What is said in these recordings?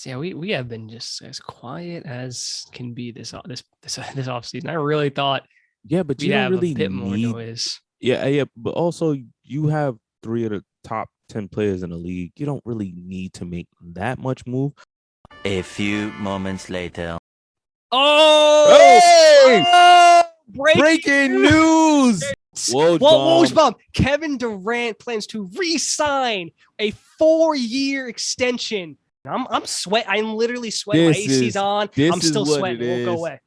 Yeah, we have been just as quiet as can be this off season. I really thought Yeah, but we'd you don't have a really bit more need. noise. Yeah, but also you have three of the top 10 players in the league. You don't really need to make that much move. A few moments later. Oh, Hey! breaking Breaking news! news! Whoa, Woj bomb. Kevin Durant plans to re-sign a 4-year extension. I'm sweat. I'm literally sweating. My AC's on. I'm still sweating. It won't go away.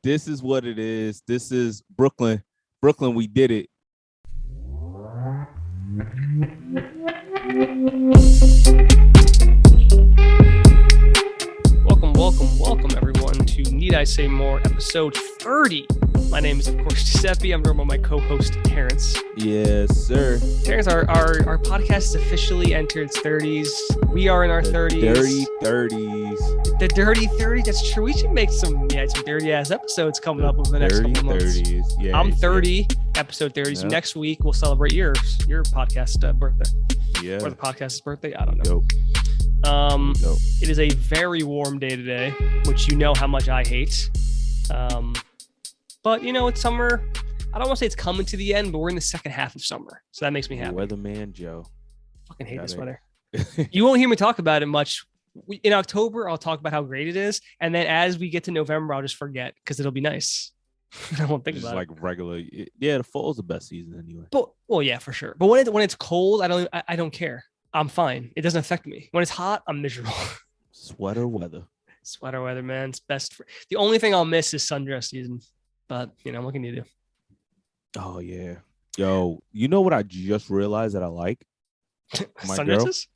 This is what it is. This is Brooklyn. Brooklyn, we did it. Welcome, everyone, to Need I Say More, episode 30. My name is, of course, Giuseppe. I'm joined by my co-host, Terrance. Yes, sir. Terrance, our podcast has officially entered its 30s. We are in our 30s. Dirty 30s. The Dirty 30s. That's true. We should make some dirty-ass episodes coming up over the next couple of months. 30s. Yeah, I'm 30, episode 30. So next week, we'll celebrate your podcast birthday. Yeah. Or the podcast's birthday. I don't know. Dope. It is a very warm day today, which you know how much I hate. But it's summer. I don't want to say it's coming to the end, but we're in the second half of summer, so that makes me happy. Weatherman Joe. Fucking hate this weather. You won't hear me talk about it much. In October, I'll talk about how great it is, and then as we get to November, I'll just forget because it'll be nice. I won't think about it. Like regular. Yeah, the fall's the best season anyway. But well, yeah, for sure. But when it's cold, I don't care. I'm fine. It doesn't affect me. When it's hot, I'm miserable. Sweater weather, man. It's best. The only thing I'll miss is sundress season. But what can you do? Oh yeah, yo. You know what I just realized that I like? My sundresses?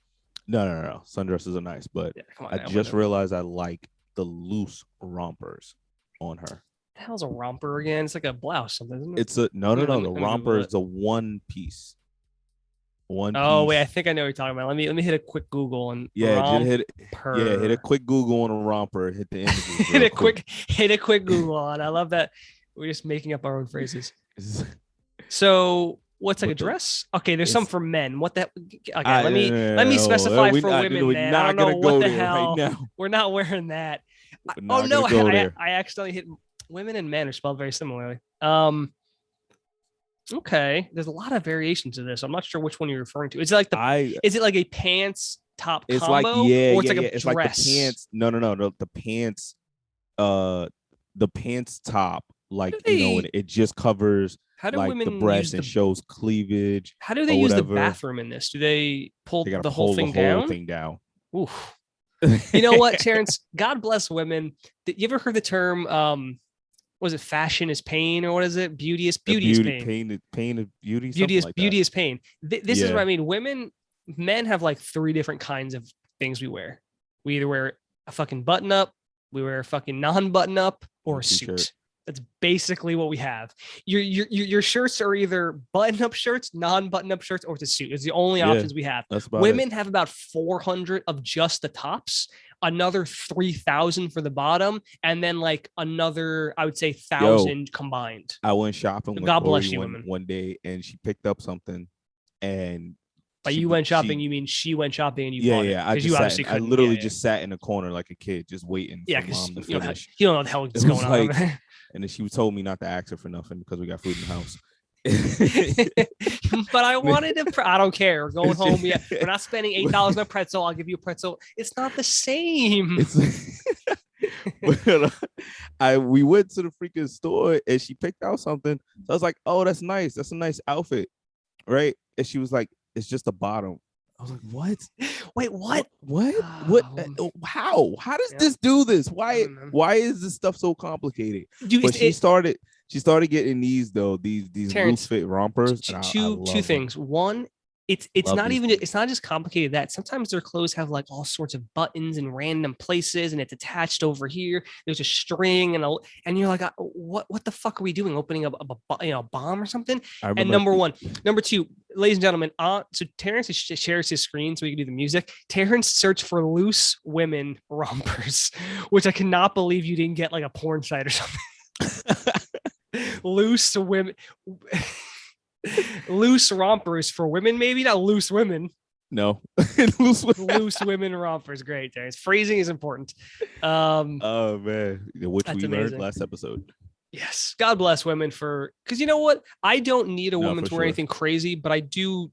Girl? No. Sundresses are nice, but I just realized I like the loose rompers on her. The hell's a romper again? It's like a blouse, something. Isn't it? It's a no. The romper is a one piece. Oh wait, I think I know what you're talking about. Let me hit a quick Google and hit a quick Google on a romper. Hit the images. hit a quick Google on. I love that we're just making up our own phrases. So what's like a dress? Okay, there's some for men. What the? Okay, let me specify for women. Man, I don't know what the hell. Right, we're not wearing that. I accidentally hit women and men are spelled very similarly. Okay, there's a lot of variations to this. I'm not sure which one you're referring to. Is it like a pants top it's combo? Like yeah, or it's yeah, like yeah. a It's dress? Like the pants. No. The pants top, like and it just covers like the breast and shows cleavage. How do they use the bathroom in this? Do they pull the whole thing down? Oof. You know what, Terrance? God bless women. You ever heard the term? Was it fashion is pain, or what is it? Beauty is pain. Pain is beauty. Beauty is pain. This is what I mean. Men have like 3 different kinds of things we wear. We either wear a fucking button up, we wear a fucking non-button up, or a suit. That's basically what we have. Your shirts are either button-up shirts, non-button-up shirts, or it's a suit. It's the only options we have. Women have about 400 of just the tops, another 3,000 for the bottom, and then like another, I would say, 1,000 combined. I went shopping with God bless you, women. One day, and she picked up something, and by you went shopping, you mean she went shopping and you bought it? Yeah. I literally just sat in the corner like a kid, just waiting for mom to finish. You don't know what the hell is going on. And then she told me not to ask her for nothing because we got food in the house. But I wanted to. I don't care. We're going home. We're not spending $8 on a pretzel. I'll give you a pretzel. It's not the same. We went to the freaking store and she picked out something. So I was like, "Oh, that's nice. That's a nice outfit, right?" And she was like, "It's just the bottom." I was like, "What? Wait, what? What? How? How does this do this? Why is this stuff so complicated?" But she started getting these loose fit rompers. Two things. One, it's not just complicated that sometimes their clothes have like all sorts of buttons in random places and it's attached over here. There's a string and you're like, what the fuck are we doing? Opening up a bomb or something? And number one. Number two, ladies and gentlemen, so Terrance shares his screen so we can do the music. Terrance searched for loose women rompers, which I cannot believe you didn't get like a porn site or something. Loose women. Loose rompers for women, maybe not loose women. No. Loose women rompers. Great, Terrence. Phrasing is important. Oh man, which we learned last episode. Yes. God bless women because you know what? I don't need a woman to wear anything crazy, but I do.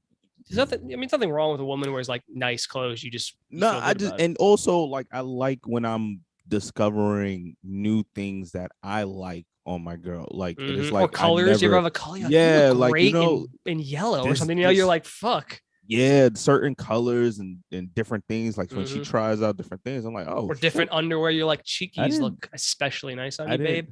There's nothing wrong with a woman who wears like nice clothes. And also like I like when I'm discovering new things that I like on my girl. Like it's like or colors. You ever have a color? Yeah, like in yellow or something. You're like, fuck. Yeah, certain colors and different things. Like when she tries out different things, I'm like, oh. Or different underwear. You're like, cheekies look especially nice on you, babe.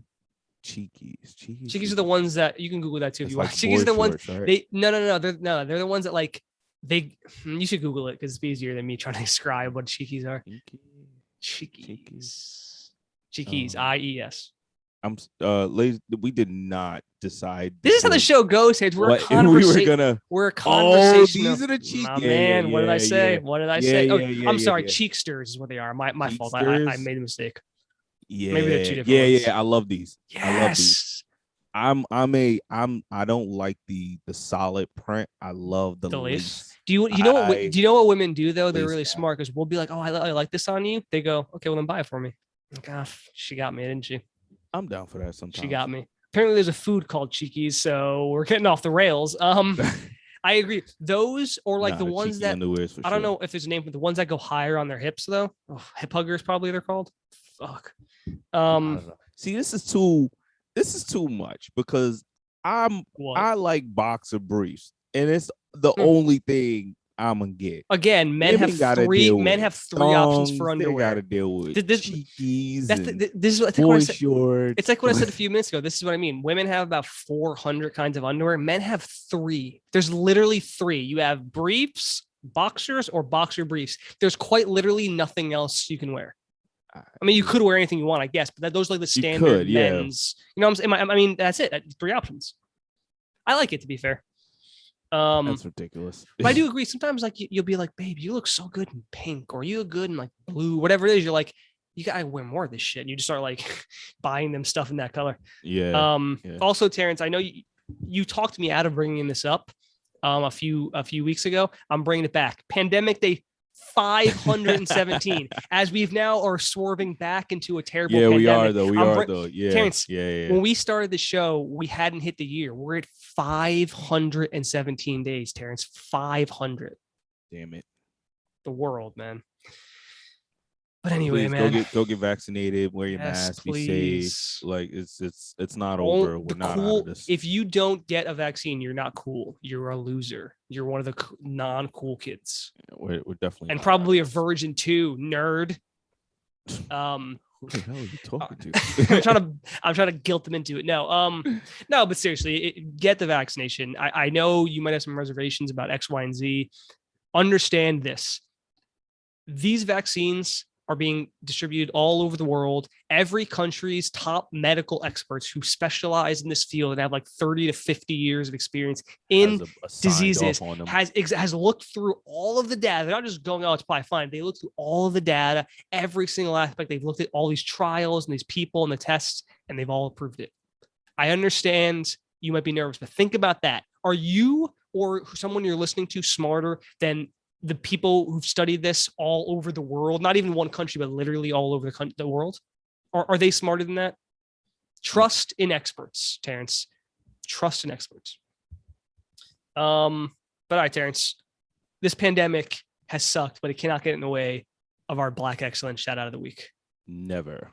Cheekies are the ones that you can Google that too if you want. Cheekies are the ones right? They're the ones that like you should Google it because it's easier than me trying to describe what cheekies are. Cheekies. IES. Ladies, we did not decide. This is how the show goes, Hedge. We're a conversation. We're a conversation. These are the cheeks. Man, what did I say? What did I say? I'm sorry. Cheeksters is what they are. My fault. I made a mistake. Yeah, maybe they're two different ones. I love these. Yes. I love these. I don't like the solid print. I love the lace. Do you know what women do though? They're really smart because we'll be like, oh, I like this on you. They go, okay, well then buy it for me. Like, she got me, didn't she? I'm down for that sometimes. She got me. Apparently there's a food called Cheekies, so we're getting off the rails. I agree. Those or like the ones that I don't know if there's a name for the ones that go higher on their hips though. Hip huggers probably they're called. Fuck. See, this is too much because I like boxer briefs, and it's the only thing I'm gonna get. Again, men have three options for underwear. They gotta deal with cheekies. This is what I said. Shorts. It's like what I said a few minutes ago. This is what I mean. Women have about 400 kinds of underwear. Men have 3. There's literally 3. You have briefs, boxers, or boxer briefs. There's quite literally nothing else you can wear. I mean, you could wear anything you want, I guess, but those are like the standard men's. You know what I'm saying? I mean, that's it. 3 options. I like it, to be fair. That's ridiculous. But I do agree. Sometimes, like you'll be like, "Babe, you look so good in pink," or "You look good in like blue," whatever it is. You're like, "You gotta wear more of this shit." And you just start like buying them stuff in that color. Yeah. Also, Terrence, I know you talked me out of bringing this up a few weeks ago. I'm bringing it back. Pandemic Day 517 as we've now are swerving back into a terrible pandemic. We are though. Yeah. Terrence, when we started the show, we hadn't hit the year. We're at 517 days, Terrence. 500. Damn it. The world, man. But anyway, man, go get vaccinated. Wear your mask. Please. Be safe. Like it's not over. We're not out of this. If you don't get a vaccine, you're not cool. You're a loser. You're one of the non-cool kids. Yeah, we're definitely and probably a virgin too, nerd. Who the hell are you talking to? I'm trying to guilt them into it. No, but seriously, get the vaccination. I know you might have some reservations about X, Y, and Z. Understand this. These vaccines are being distributed all over the world. Every country's top medical experts who specialize in this field and have like 30 to 50 years of experience in diseases has looked through all of the data. They're not just going, oh, it's probably fine. They look through all of the data, every single aspect. They've looked at all these trials and these people and the tests, and they've all approved it. I understand you might be nervous, but think about that. Are you or someone you're listening to smarter than the people who've studied this all over the world, not even one country, but literally all over the world? Are they smarter than that? Trust in experts, Terrence. Trust in experts. But all right, Terrence, this pandemic has sucked, but it cannot get in the way of our Black Excellence shout out of the week. Never.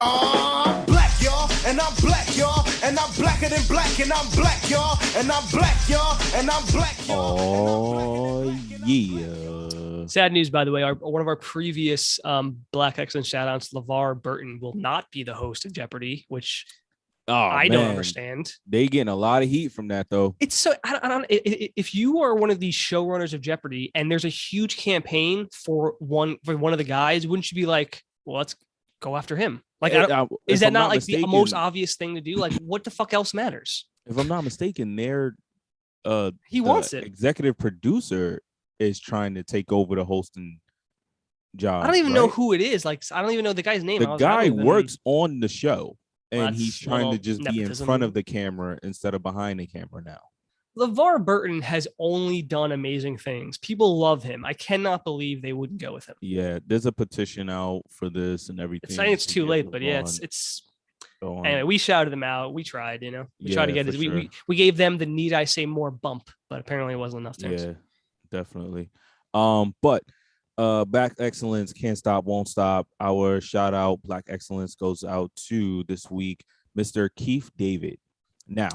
I'm black, y'all, and I'm black, y'all, and I'm blacker than black, and I'm black, y'all, and I'm black, y'all, and I'm black, y'all. Oh, yeah. Sad news, by the way. One of our previous Black Excellence shout-outs, LeVar Burton, will not be the host of Jeopardy, which I don't understand. They getting a lot of heat from that, though. It's so I don't. If you are one of these showrunners of Jeopardy and there's a huge campaign for one of the guys, wouldn't you be like, well, let's go after him? Like, is that not like the most obvious thing to do? Like, what the fuck else matters? If I'm not mistaken, he wants it. Executive producer is trying to take over the hosting job. I don't even know who it is. Like, I don't even know the guy's name. The guy works on the show, and he's trying to just be in front of the camera instead of behind the camera now. LeVar Burton has only done amazing things. People love him. I cannot believe they wouldn't go with him. Yeah, there's a petition out for this and everything. It's saying it's too late, but yeah, it's anyway, we shouted them out. We tried, we tried to get it. We gave them the need I say more bump, but apparently it wasn't enough. Yeah, definitely. But Black Excellence can't stop, won't stop. Our shout out Black Excellence goes out to this week, Mr. Keith David. Now,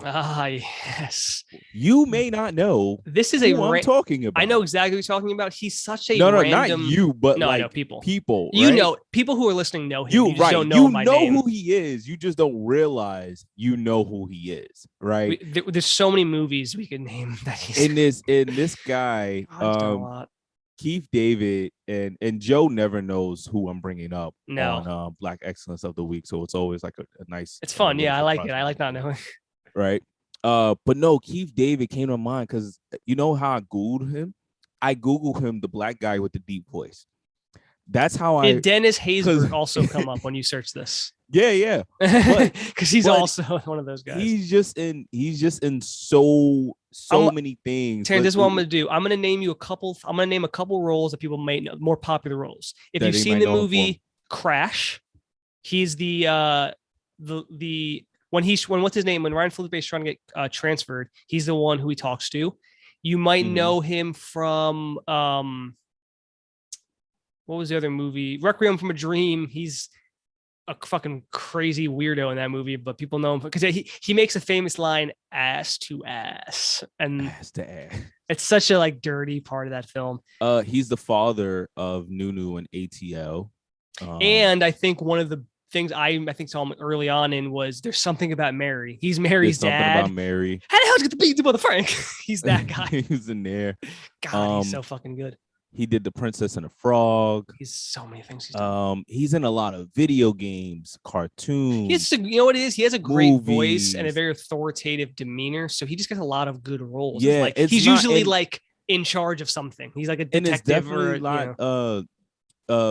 yes, you may not know this is who I'm talking about. I know exactly what you're talking about. He's such a random, not you, but I know people. People, right? People who are listening know him. You just don't know my name. Who he is. You just don't realize you know who he is, right? There's so many movies we could name that he's in this guy. Keith David and Joe never knows who I'm bringing up on Black Excellence of the Week, so it's always like a nice. It's fun, yeah. I like it. I like not knowing. Right. But no, Keith David came to mind because you know how I Googled him? I Googled him, the black guy with the deep voice. That's how Did Dennis Haysbert also come up when you search this? Yeah. Because he's also one of those guys. He's just in so many things. Terrance, this is what I'm gonna do. I'm gonna name a couple roles that people may know, more popular roles. If you've seen the movie Crash, he's the when what's his name? When Ryan Felipe is trying to get transferred, he's the one who he talks to. You might know him from what was the other movie? Requiem from a Dream. He's a fucking crazy weirdo in that movie, but people know him because he makes a famous line, "ass to ass," and ass to ass. It's such a dirty part of that film. He's the father of Nunu and ATL. And I think one of the things I think saw him early on in was There's Something About Mary. He's Mary's dad. About Mary. How the hell did you get the beat to Mother Frank? He's that guy. He's in there. God, he's so fucking good. He did The Princess and the Frog. He's so many things. He's in a lot of video games, cartoons. You know what it is? He has a great voice and a very authoritative demeanor. So he just gets a lot of good roles. Yeah, he's usually in charge of something. He's like a detective, and it's definitely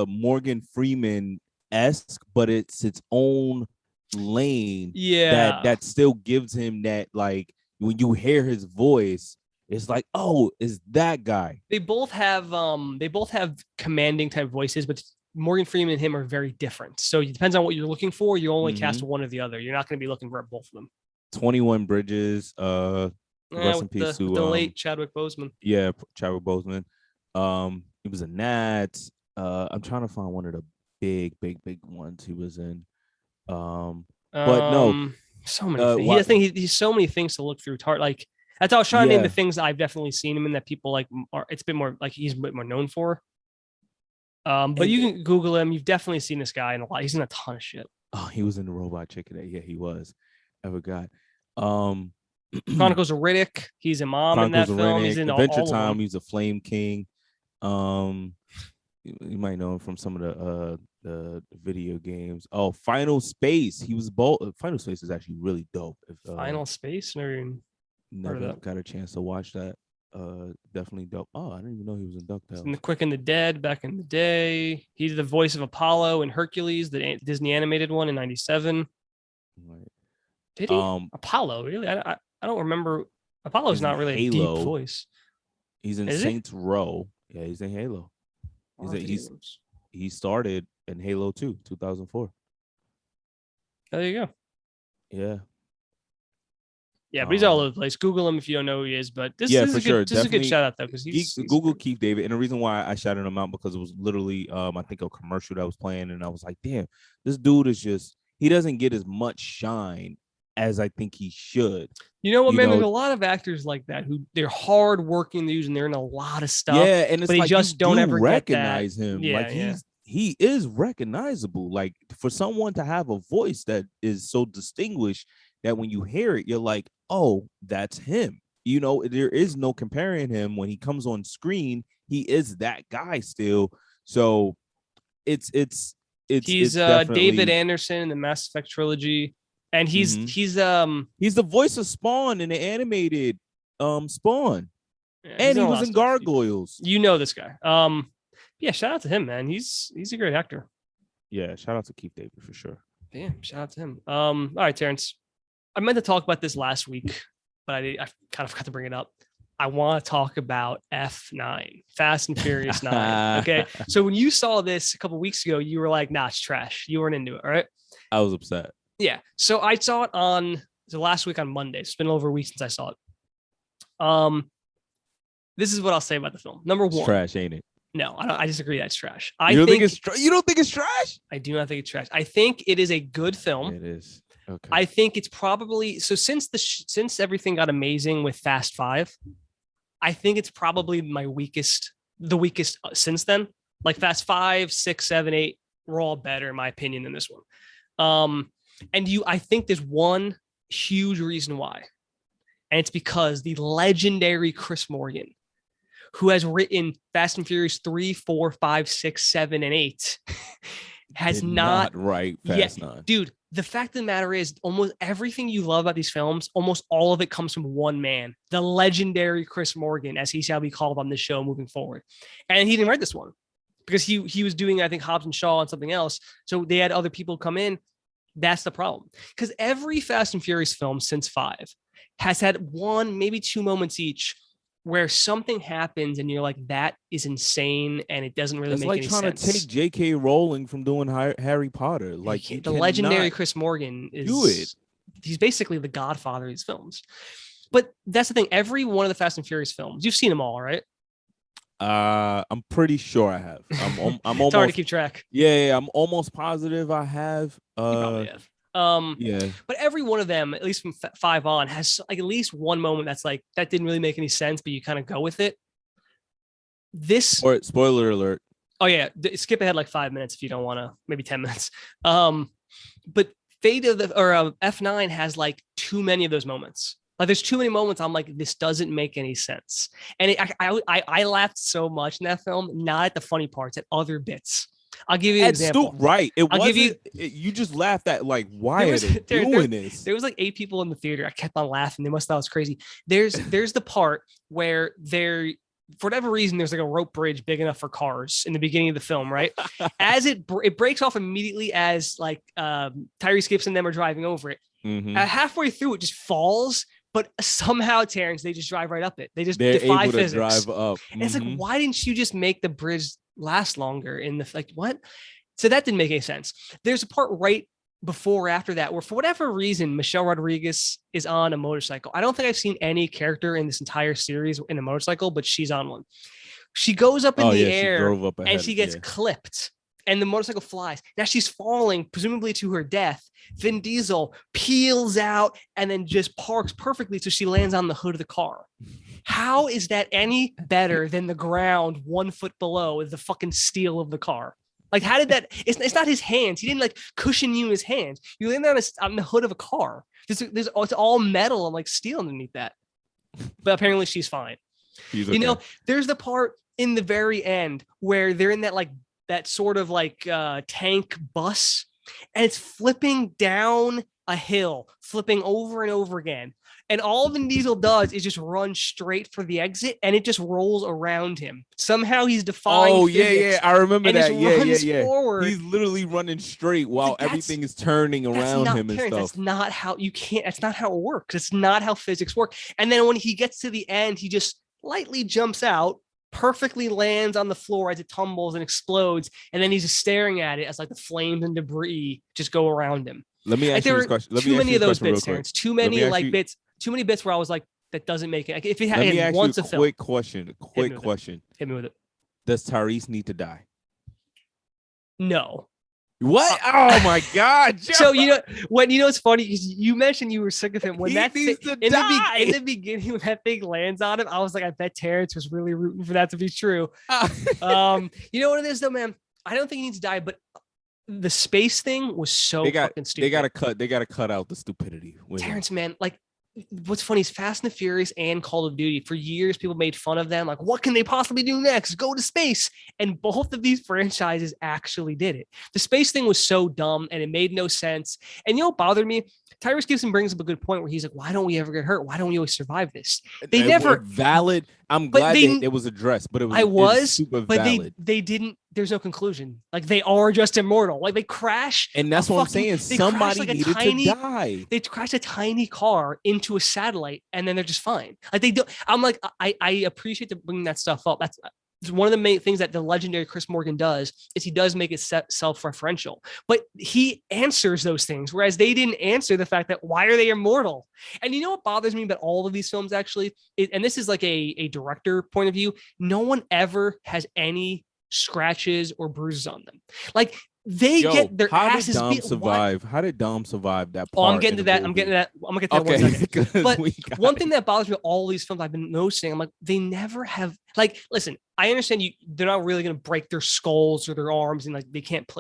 Morgan Freeman-esque, but it's its own lane. Yeah, that still gives him that when you hear his voice. It's like, oh, is that guy? They both have commanding type voices, but Morgan Freeman and him are very different. So it depends on what you're looking for. You only cast one or the other. You're not going to be looking for both of them. 21 Bridges. Rest in peace to the late Chadwick Boseman. Yeah, Chadwick Boseman. He was in that. I'm trying to find one of the big ones he was in. But no, so many things. He's so many things to look through. It's hard. That's how I was trying to name the things I've definitely seen him in that people it's a bit more he's a bit more known for. But you can Google him. You've definitely seen this guy in a lot. He's in a ton of shit. Oh, he was in the Robot Chicken. Yeah, he was. I forgot. Chronicles of Riddick. He's a mom in that film. He's in Adventure Time. He's a Flame King. You might know him from some of the video games. Oh, Final Space. He was bold. Final Space is actually really dope. Final Space? Never got a chance to watch that. Definitely dope. Oh, I didn't even know he was in DuckTales. In The Quick and the Dead back in the day. He's the voice of Apollo in Hercules, the Disney animated one in '97. Right. Did he? Apollo, really? I don't remember. Apollo's not really Halo. A deep voice. He's in Saints Row. Yeah, he's in Halo. He started in Halo 2, 2004. There you go. Yeah. Yeah, but he's all over the place. Google him if you don't know who he is. But this is a good shout out though, because he's Google Keith David, and the reason why I shouted him out because it was literally I think a commercial that was playing, and I was like, damn, this dude is he doesn't get as much shine as I think he should. You know what, man? There's a lot of actors like that who they're hard working dudes and they're in a lot of stuff. Yeah, and it's but just don't ever recognize him. Yeah, he is recognizable. Like for someone to have a voice that is so distinguished that when you hear it, you're like, oh, that's him. There is no comparing him when he comes on screen. He is that guy still. So he's David Anderson in the Mass Effect trilogy, and he's the voice of Spawn in the animated Spawn, and he was in Gargoyles. You know this guy. Yeah, shout out to him, man. He's a great actor. Yeah, shout out to Keith David for sure. Damn, shout out to him. All right, Terrance. I meant to talk about this last week, but I kind of forgot to bring it up. I want to talk about F9, Fast and Furious 9. Okay. So when you saw this a couple of weeks ago, you were like, nah, it's trash. You weren't into it. All right. I was upset. Yeah. So I saw it on the last week on Monday. It's been over a week since I saw it. This is what I'll say about the film. Number one, it's trash, ain't it? No, I disagree. That's trash. You don't think it's trash? I do not think it's trash. I think it is a good film. It is. Okay. I think it's probably so since since everything got amazing with Fast 5, I think it's probably the weakest since then. Like Fast 5, 6, 7, 8 were all better in my opinion than this one. I think there's one huge reason why, and it's because the legendary Chris Morgan, who has written Fast and Furious 3, 4, 5, 6, 7, and 8, has not write Fast 9. Dude, the fact of the matter is almost everything you love about these films, almost all of it comes from one man, the legendary Chris Morgan, as he shall be called on this show moving forward. And he didn't write this one because he was doing, I think, Hobbs and Shaw and something else. So they had other people come in. That's the problem. Because every Fast and Furious film since 5 has had one, maybe two moments each where something happens and you're like, that is insane, and it doesn't really make any sense. It's like trying to take J.K. Rowling from doing Harry Potter. Like the legendary Chris Morgan he's basically the godfather of these films. But that's the thing. Every one of the Fast and Furious films, you've seen them all, right? I'm pretty sure I have. I'm it's almost hard to keep track. Yeah, I'm almost positive I have. You probably have. But every one of them, at least from 5 on, has like at least one moment that's like, that didn't really make any sense, but you kind of go with it. Spoiler alert. Oh yeah, skip ahead like 5 minutes if you don't want to, maybe 10 minutes. But F9 has like too many of those moments. Like there's too many moments I'm like, this doesn't make any sense. And I laughed so much in that film, not at the funny parts, at other bits. I'll give you an example. Right. You just laughed at like, why are they doing this? There was like 8 people in the theater. I kept on laughing. They must have thought it was crazy. There's the part where for whatever reason, there's like a rope bridge big enough for cars in the beginning of the film, right? As it breaks off immediately as like Tyrese Gibson and them are driving over it. Mm-hmm. Halfway through, it just falls. But somehow, Terrance, they just drive right up it. They just They're defy able physics. To drive up. Mm-hmm. And it's like, why didn't you just make the bridge last longer in the like what? So that didn't make any sense. There's a part right before or after that where for whatever reason Michelle Rodriguez is on a motorcycle. I don't think I've seen any character in this entire series in a motorcycle, but she's on one. She goes up in the air and she gets clipped and the motorcycle flies. Now she's falling, presumably to her death. Vin Diesel peels out and then just parks perfectly so she lands on the hood of the car. How is that any better than the ground 1 foot below is the fucking steel of the car? Like, how did that? It's not his hands. He didn't like cushion you in his hands. You land on the hood of a car. It's all metal and like steel underneath that. But apparently she's fine. Okay. You know, there's the part in the very end where they're in that sort of like tank bus, and it's flipping down a hill, flipping over and over again. And all Vin Diesel does is just run straight for the exit, and it just rolls around him. Somehow he's defying physics. I remember that. Yeah. Forward. He's literally running straight while everything is turning around him and stuff. That's not how that's not how it works. It's not how physics work. And then when he gets to the end, he just lightly jumps out, perfectly lands on the floor as it tumbles and explodes, and then he's just staring at it as like the flames and debris just go around him. Let me ask you this question. Too many of those bits, Terrance. Too many bits. Too many bits where I was like, that doesn't make it. Like, if it had once a film. Quick question. Hit me with it. Does Tyrese need to die? No. What? Oh my God! Joe. So it's funny because you mentioned you were sick of him when in the beginning when that thing lands on him. I was like, I bet Terrance was really rooting for that to be true. You know what it is though, man. I don't think he needs to die, but the space thing was so fucking stupid. They gotta cut out the stupidity. Terrance, man, like. What's funny is Fast and the Furious and Call of Duty, for years, people made fun of them. Like, what can they possibly do next? Go to space. And both of these franchises actually did it. The space thing was so dumb and it made no sense. And you know what bothered me? Tyrese Gibson brings up a good point where he's like, why don't we ever get hurt? Why don't we always survive this? They never valid. I'm glad it was addressed, but it was super valid. They there's no conclusion. Like they are just immortal. Like they crash. And that's what I'm saying. Somebody needed to die. They crashed a tiny car into a satellite, and then they're just fine. Like they do. I'm like, I appreciate bringing that stuff up. That's one of the main things that the legendary Chris Morgan does is he does make it self-referential, but he answers those things, whereas they didn't answer the fact that why are they immortal? And you know what bothers me about all of these films actually, and this is like a director point of view, no one ever has any scratches or bruises on them. Like they get their asses beat. How did Dom survive that part? Oh, I'm getting to that. I'm gonna get to that one second. But one thing that bothers me with all these films I've been noticing, I'm like, they never have, like, listen, I understand they're not really going to break their skulls or their arms and like they can't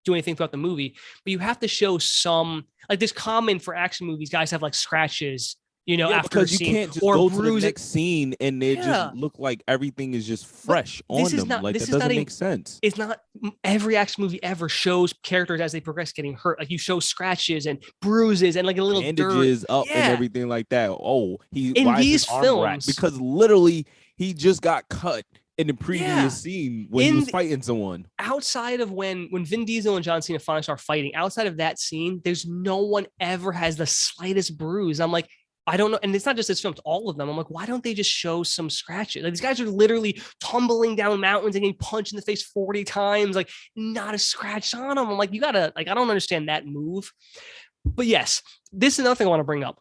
do anything throughout the movie, but you have to show some, like, this common for action movies, guys have like scratches, after a scene, you can't just or go to the next scene and they just look like everything is just fresh on them. Like that doesn't make sense. It's not every action movie ever shows characters as they progress getting hurt. Like you show scratches and bruises and like a little bandages dirt. up and everything like that. Oh, in these films, because literally he just got cut in the previous scene when he was fighting someone. Outside of when Vin Diesel and John Cena finally start fighting, outside of that scene, there's no one ever has the slightest bruise. I'm like, I don't know. And it's not just this film, it's all of them. I'm like, why don't they just show some scratches? Like these guys are literally tumbling down mountains and getting punched in the face 40 times, like not a scratch on them. I'm like, you gotta, like, I don't understand that move. But yes, this is another thing I want to bring up.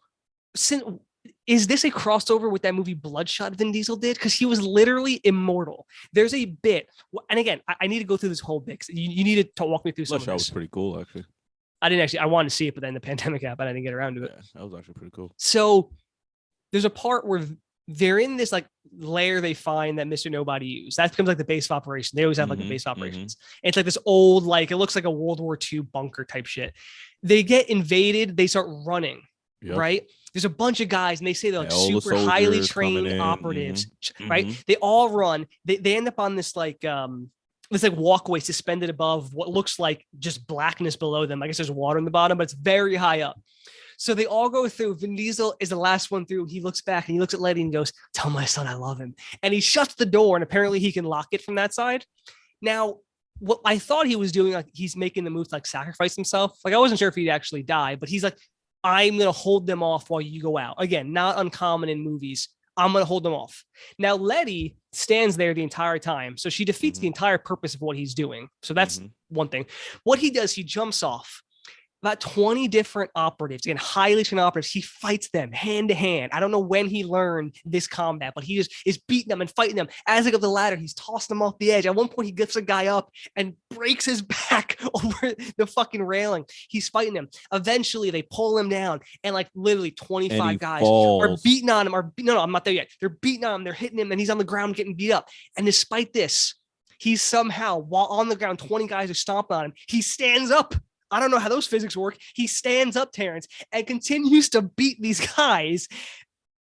Is this a crossover with that movie Bloodshot Vin Diesel did? Because he was literally immortal. There's a bit, and again, I need to go through this whole bit. You need to walk me through some of this. Bloodshot was pretty cool, actually. I wanted to see it, but then the pandemic happened. I didn't get around to it. Yeah, that was actually pretty cool. So there's a part where they're in this like lair they find that Mr. Nobody used. That becomes like the base of operation. They always have like a base of operations. And it's like this old, like, it looks like a World War II bunker type shit. They get invaded. They start running, right? There's a bunch of guys and they say they're like super highly trained operatives, right? They all run. They end up on this like, this like walkway suspended above what looks like just blackness below them. I guess there's water in the bottom, but it's very high up. So they all go through. Vin Diesel is the last one through. He looks back and he looks at Letty and goes, "Tell my son I love him." And he shuts the door and apparently he can lock it from that side. Now, what I thought he was doing, like he's making the move to like sacrifice himself. Like I wasn't sure if he'd actually die, but he's like, I'm going to hold them off while you go out. Again, not uncommon in movies. I'm going to hold them off. Now, Letty stands there the entire time. So she defeats the entire purpose of what he's doing. So that's one thing. What he does, he jumps off. About 20 different operatives, again, highly trained operatives. He fights them hand to hand. I don't know when he learned this combat, but he just is beating them and fighting them. As they go up the ladder, he's tossing them off the edge. At one point, he lifts a guy up and breaks his back over the fucking railing. He's fighting them. Eventually, they pull him down, and like literally 25 guys are beating on him. No, I'm not there yet. They're beating on him. They're hitting him, and he's on the ground getting beat up. And despite this, he's somehow, while on the ground, 20 guys are stomping on him. He stands up. I don't know how those physics work. He stands up, Terrance, and continues to beat these guys.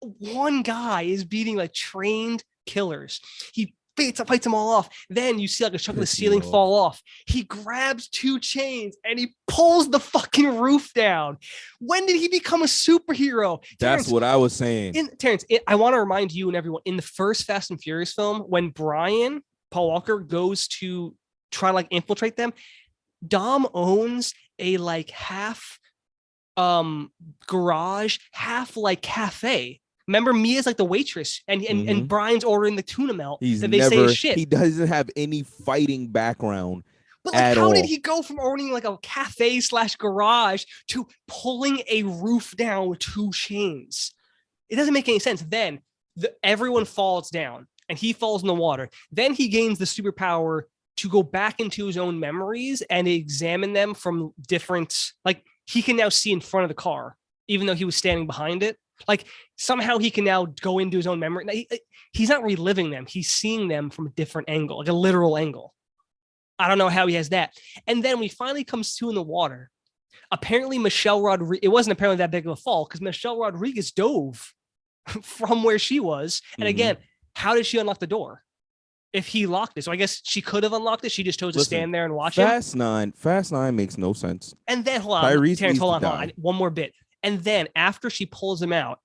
One guy is beating like trained killers. He fights them all off. Then you see like a chunk of the ceiling fall off. He grabs 2 chains and he pulls the fucking roof down. When did he become a superhero? That's what I was saying. Terrance, I want to remind you and everyone, in the first Fast and Furious film, when Paul Walker goes to try to like infiltrate them, Dom owns a like half garage, half like cafe. Remember, Mia's like the waitress, and Brian's ordering the tuna melt that they say is shit. He doesn't have any fighting background. But like, how did he go from owning like a cafe / garage to pulling a roof down with 2 chains? It doesn't make any sense. Then everyone falls down and he falls in the water. Then he gains the superpower to go back into his own memories and examine them from different, like he can now see in front of the car, even though he was standing behind it. Like somehow he can now go into his own memory. He's not reliving them. He's seeing them from a different angle, like a literal angle. I don't know how he has that. And then when he finally comes to in the water, apparently Michelle Rodriguez, it wasn't apparently that big of a fall because Michelle Rodriguez dove from where she was. And again, how did she unlock the door? If he locked it. So I guess she could have unlocked it. She just chose to stand there and watch it. Fast Nine makes no sense. And then hold on, Terrance, hold on. One more bit. And then after she pulls him out,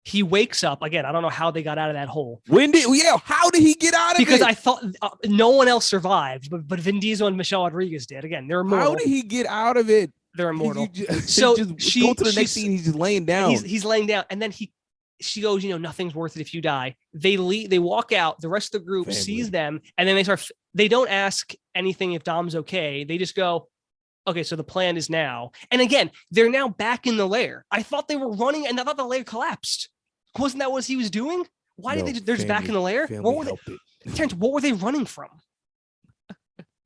He wakes up again. I don't know how they got out of that hole. How did he get out of it? Because I thought no one else survived, but Vin Diesel and Michelle Rodriguez did. Again, they're immortal. How did he get out of it? They're immortal. So just go to the next scene. He's just laying down. He's laying down, and then she goes, nothing's worth it if you die. They leave. They walk out. The rest of the group sees them, and then they don't ask anything if Dom's okay. They just go, okay, so the plan is now. And again, they're now back in the lair. I thought they were running, and I thought the lair collapsed. Wasn't that what he was doing? Why did they're just back in the lair? What were they? Terrance, what were they running from?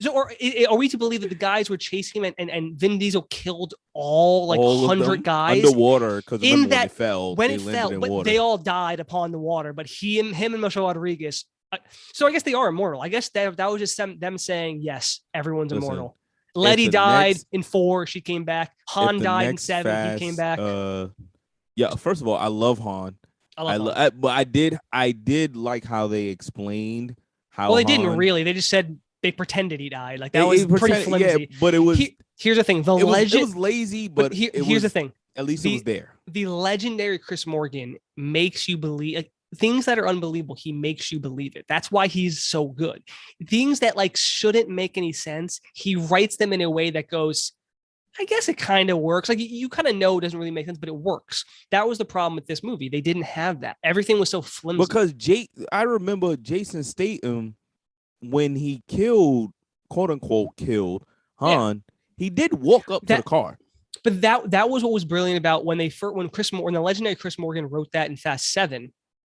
So, are we to believe that the guys were chasing him and Vin Diesel killed all 100 guys underwater because when it fell? But they all died upon the water. But him and Michelle Rodriguez. So I guess they are immortal. I guess that was just them saying yes, everyone's immortal. Letty died in 4. She came back. Han died in 7. He came back. First of all, I love Han. But I did like how they explained how. Well, they didn't really. They just said they pretended he died. Like that was pretty flimsy. Yeah, but it was. Here's the thing: it was lazy, but here's the thing. At least it was there. The legendary Chris Morgan makes you believe things that are unbelievable. He makes you believe it. That's why he's so good. Things that shouldn't make any sense, he writes them in a way that goes, I guess it kind of works. Like you kind of know it doesn't really make sense, but it works. That was the problem with this movie. They didn't have that. Everything was so flimsy. Because I remember Jason Statham when he killed, quote unquote, killed Han. He did walk up to the car. But that was what was brilliant about when the legendary Chris Morgan wrote that in Fast 7.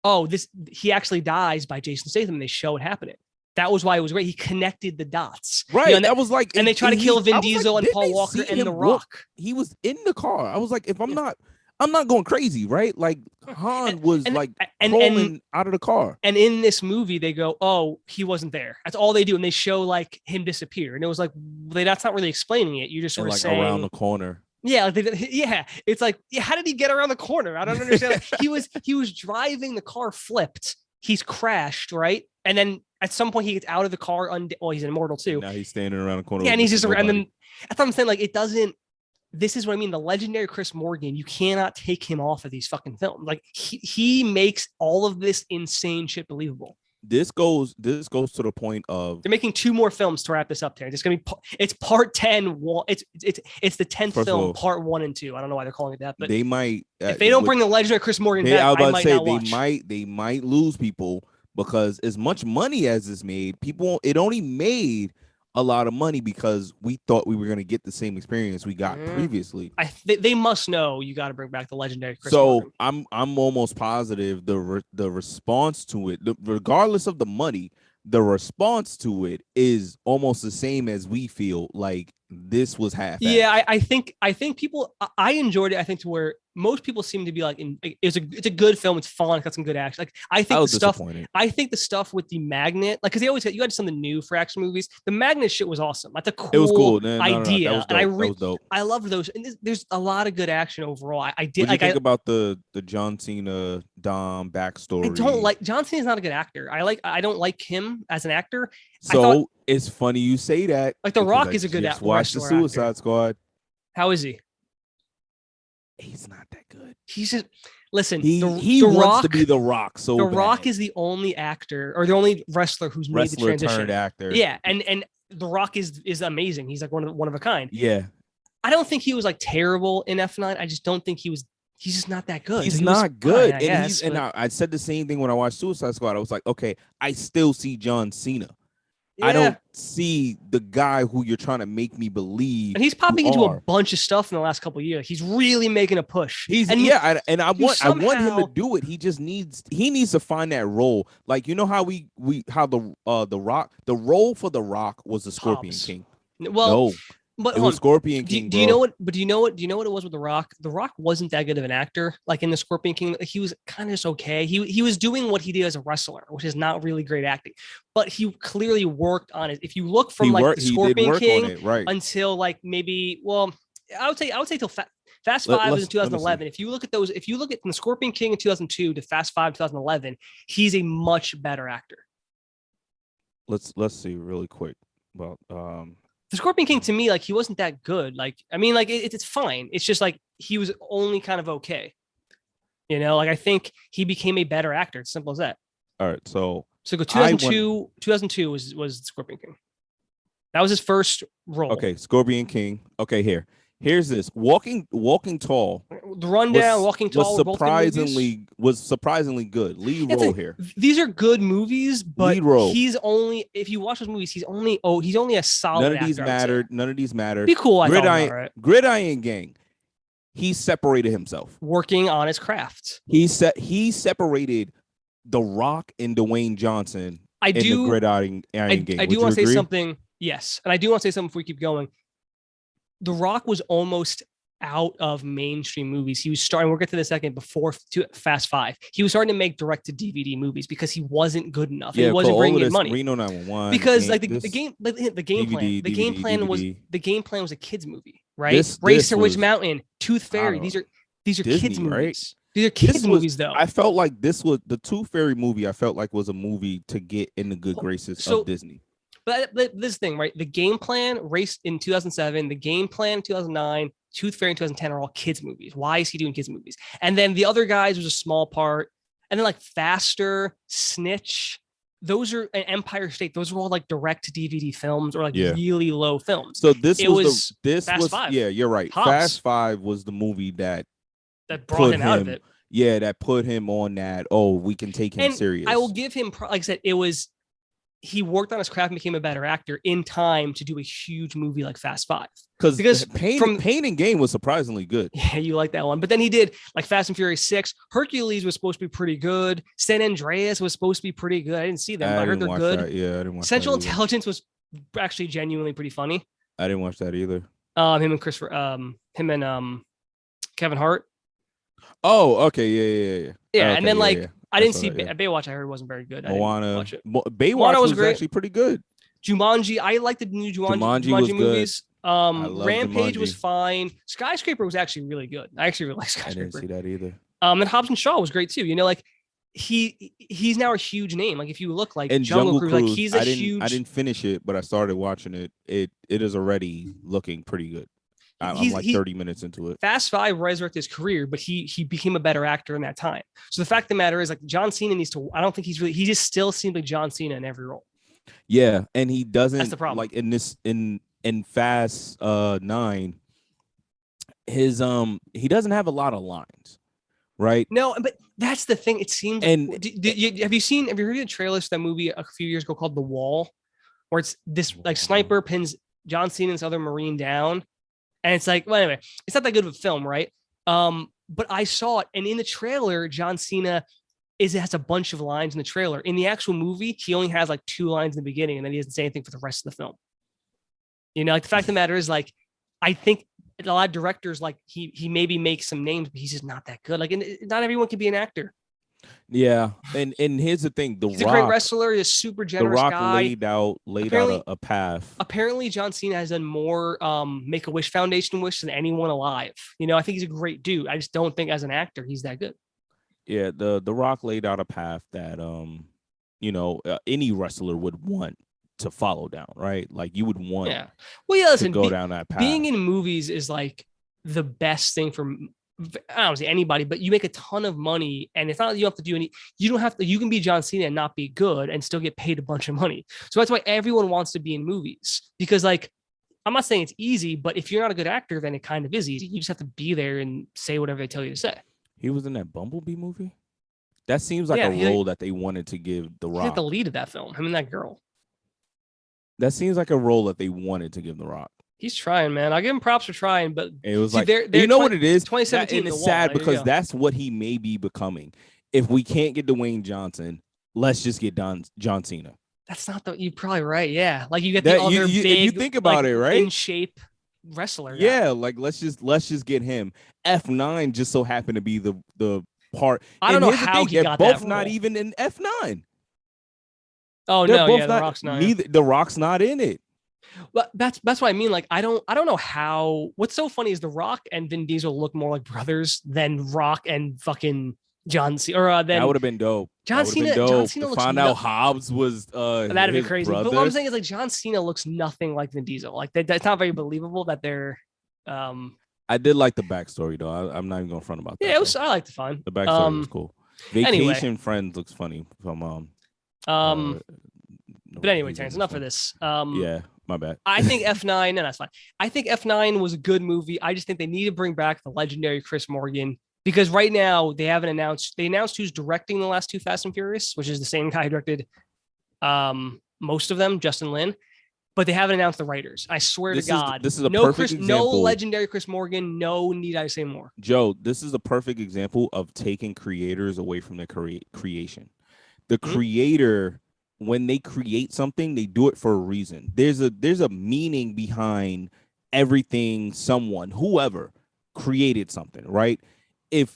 Oh, he actually dies by Jason Statham. And they show it happening. That was why it was great. He connected the dots. Right. That was like, and they try to kill Vin Diesel and Paul Walker and The Rock. He was in the car. I was like, if I'm not going crazy, right? Like Han was crawling out of the car. And in this movie, they go, oh, he wasn't there. That's all they do. And they show him disappear. And it was that's not really explaining it. You just sort of saying around the corner. Yeah, it's how did he get around the corner? I don't understand. He was driving, the car flipped, he's crashed, right? And then at some point he gets out of the car. He's immortal too. Now he's standing around the corner. Yeah, and he's just and then that's what I'm saying. It doesn't. This is what I mean. The legendary Chris Morgan, you cannot take him off of these fucking films. He makes all of this insane shit believable. This goes to the point of they're making 2 more films to wrap this up. There, it's gonna be it's part 10. It's the 10th film, part 1 and 2. I don't know why they're calling it that, but they might if they don't bring the legendary Chris Morgan back, I might not watch. They might lose people because as much money as it's made, it only made a lot of money because we thought we were going to get the same experience we got previously. They must know you got to bring back the legendary Chris Morgan. I'm almost positive the response to it, regardless of the money, the response to it is almost the same as we feel like this was half. Yeah, I think people, I enjoyed it. I think to where most people seem to be it's a good film. It's fun. It's got some good action. I think the stuff with the magnet, because they always you had something new for action movies. The magnet shit was awesome. That's a cool, it was cool. idea. That was dope. I loved those. And there's a lot of good action overall. I did. What do you think about the John Cena Dom backstory? I don't like John Cena's not a good actor. I don't like him as an actor. So it's funny you say that. The Rock is a good actor. Watch the Suicide actor. Squad. How is he? He's not that good. He's just listen. He the wants Rock, to be the Rock. So the Rock is the only actor or the only wrestler who's made the transition. Turned actor. Yeah, and the Rock is amazing. He's one of a kind. Yeah. I don't think he was terrible in F9. I just don't think he was. He's just not that good. He's not good. I said the same thing when I watched Suicide Squad. I was like, okay, I still see John Cena. Yeah. I don't see the guy who you're trying to make me believe. And he's popping into a bunch of stuff in the last couple of years. He's really making a push. I want him to do it. He just needs to find that role. Like, you know how the Rock, the role for the Rock was the Scorpion King. Well, but it was Scorpion King. Do you know what? But do you know what it was with The Rock? The Rock wasn't that good of an actor. Like in the Scorpion King, he was kind of just okay. He was doing what he did as a wrestler, which is not really great acting. But he clearly worked on it. If you look from the Scorpion King until maybe, well, I would say till Fast 5 was in 2011. If you look at from the Scorpion King in 2002 to Fast 5 2011, he's a much better actor. Let's see really quick about the Scorpion King, to me, he wasn't that good. It's fine. It's just he was only kind of okay. You know, like I think he became a better actor. It's simple as that. All right, so go 2002. 2002 was Scorpion King. That was his first role. Okay, Scorpion King. Okay, here's this. Walking Tall. The Rundown, Walking Tall was surprisingly good. Lead role here. These are good movies, but he's only, if you watch those movies, he's only a solid. None of these mattered. Be cool. Gridiron Gang. He separated himself. Working on his craft. He separated The Rock and Dwayne Johnson in the Gridiron Gang. I do want to say something. Yes. And I do want to say something before we keep going. The Rock was almost out of mainstream movies. He was starting, we'll get to the second, before Fast 5. He was starting to make direct-to-DVD movies because he wasn't good enough. He wasn't bringing in money. Reno 911. Because like the game plan was a kids movie, right? Race to Witch Mountain, Tooth Fairy. These are Disney, kids movies. Right? These are kids movies, though. I felt like this was the Tooth Fairy movie. I felt like was a movie to get in the good graces of Disney. But this thing, right? The game plan, Race in 2007, the game plan in 2009, Tooth Fairy in 2010 are all kids movies. Why is he doing kids movies? And then the other guys was a small part. And then like Faster, Snitch, those are an Empire State. Those were all like direct to DVD films or like really low films. So this was Fast 5. Yeah, you're right. Hobbs. Fast 5 was the movie that brought him out of it. Yeah, that put him on that. Oh, we can take him serious. I will give him, like I said, he worked on his craft and became a better actor in time to do a huge movie like Fast 5. Because Pain and Gain was surprisingly good. Yeah, you like that one. But then he did like Fast and Furious 6. Hercules was supposed to be pretty good. San Andreas was supposed to be pretty good. I didn't see them, but I heard they're good. That. Yeah, I didn't watch Central that Intelligence was actually genuinely pretty funny. I didn't watch that either. Him and Kevin Hart. Oh, okay, yeah. Yeah, okay, and then I didn't see Baywatch. I heard it wasn't very good. Moana. Baywatch was actually pretty good. Jumanji. I liked the new Jumanji movies. Rampage was fine. Skyscraper was actually really good. I actually really like Skyscraper. I didn't see that either. And Hobbs and Shaw was great too. You know, like he's now a huge name. Like if you look like and Jungle Cruise, like he's huge. I didn't finish it, but I started watching it. It is already looking pretty good. I'm like 30 minutes into it. Fast 5 resurrected his career, but he became a better actor in that time. So the fact of the matter is, like, John Cena needs to. I don't think he just still seems like John Cena in every role. Yeah, and he doesn't. That's the problem. Like in Fast 9, his he doesn't have a lot of lines, right? No, but that's the thing. It seems. And have you heard the trailer to that movie a few years ago called The Wall, where it's this like sniper pins John Cena and this other Marine down. And it's like, well, anyway, it's not that good of a film, right? But I saw it, and in the trailer, John Cena has a bunch of lines in the trailer. In the actual movie, he only has like 2 lines in the beginning, and then he doesn't say anything for the rest of the film. You know, like the fact of the matter is, like, I think a lot of directors, like, he maybe makes some names, but he's just not that good. Like, not everyone can be an actor. Yeah, and here's the thing: he's a great wrestler. He's a super generous guy. The Rock laid out a path. Apparently, John Cena has done more Make-A-Wish Foundation wish than anyone alive. You know, I think he's a great dude. I just don't think as an actor he's that good. Yeah, the Rock laid out a path that any wrestler would want to follow down, right? Like you would want. Yeah. Well, yeah. Listen, to go down that path. Being in movies is like the best thing for. I don't say anybody, but you make a ton of money, and it's not that you have to do any. You don't have to. You can be John Cena and not be good, and still get paid a bunch of money. So that's why everyone wants to be in movies, because, like, I'm not saying it's easy, but if you're not a good actor, then it kind of is easy. You just have to be there and say whatever they tell you to say. He was in that Bumblebee movie. That seems like a role that they wanted to give The Rock. He's the lead of that film. Him and that girl. That seems like a role that they wanted to give The Rock. He's trying, man. I'll give him props for trying, but it was like, you know what it is? 2017 it's sad because that's what he may be becoming. If we can't get Dwayne Johnson, let's just get John Cena. That's not you're probably right. Yeah. Like you get the other big, if you think about it, right? In shape wrestler. Yeah. Like let's just get him. F9 just so happened to be the part. I don't know how he got both that not role. even in F9. Oh, no. Yeah. The Rock's not. The Rock's not in it. Well, that's what I mean. Like, I don't know how. What's so funny is The Rock and Vin Diesel look more like brothers than Rock and fucking John Cena. Or that would have been dope. John Cena looks find out Hobbs was that'd be crazy. Brother. But what I'm saying is, like, John Cena looks nothing like Vin Diesel. Like that's not very believable that they're I did like the backstory though. I'm not even gonna front about that. Yeah, I liked the fun. The backstory was cool. Vacation anyway. Friends looks funny from But anyway, Terrance, enough of this. Yeah, my bad. I think F9, no, that's fine. I think F9 was a good movie. I just think they need to bring back the legendary Chris Morgan because right now they haven't announced. They announced who's directing the last two Fast and Furious, which is the same guy who directed most of them, Justin Lin. But they haven't announced the writers. I swear to God, this is a perfect example. No legendary Chris Morgan. No need I say more. Joe, this is a perfect example of taking creators away from their creation. The creator, when they create something, they do it for a reason. There's a meaning behind everything. Someone, whoever, created something, right? If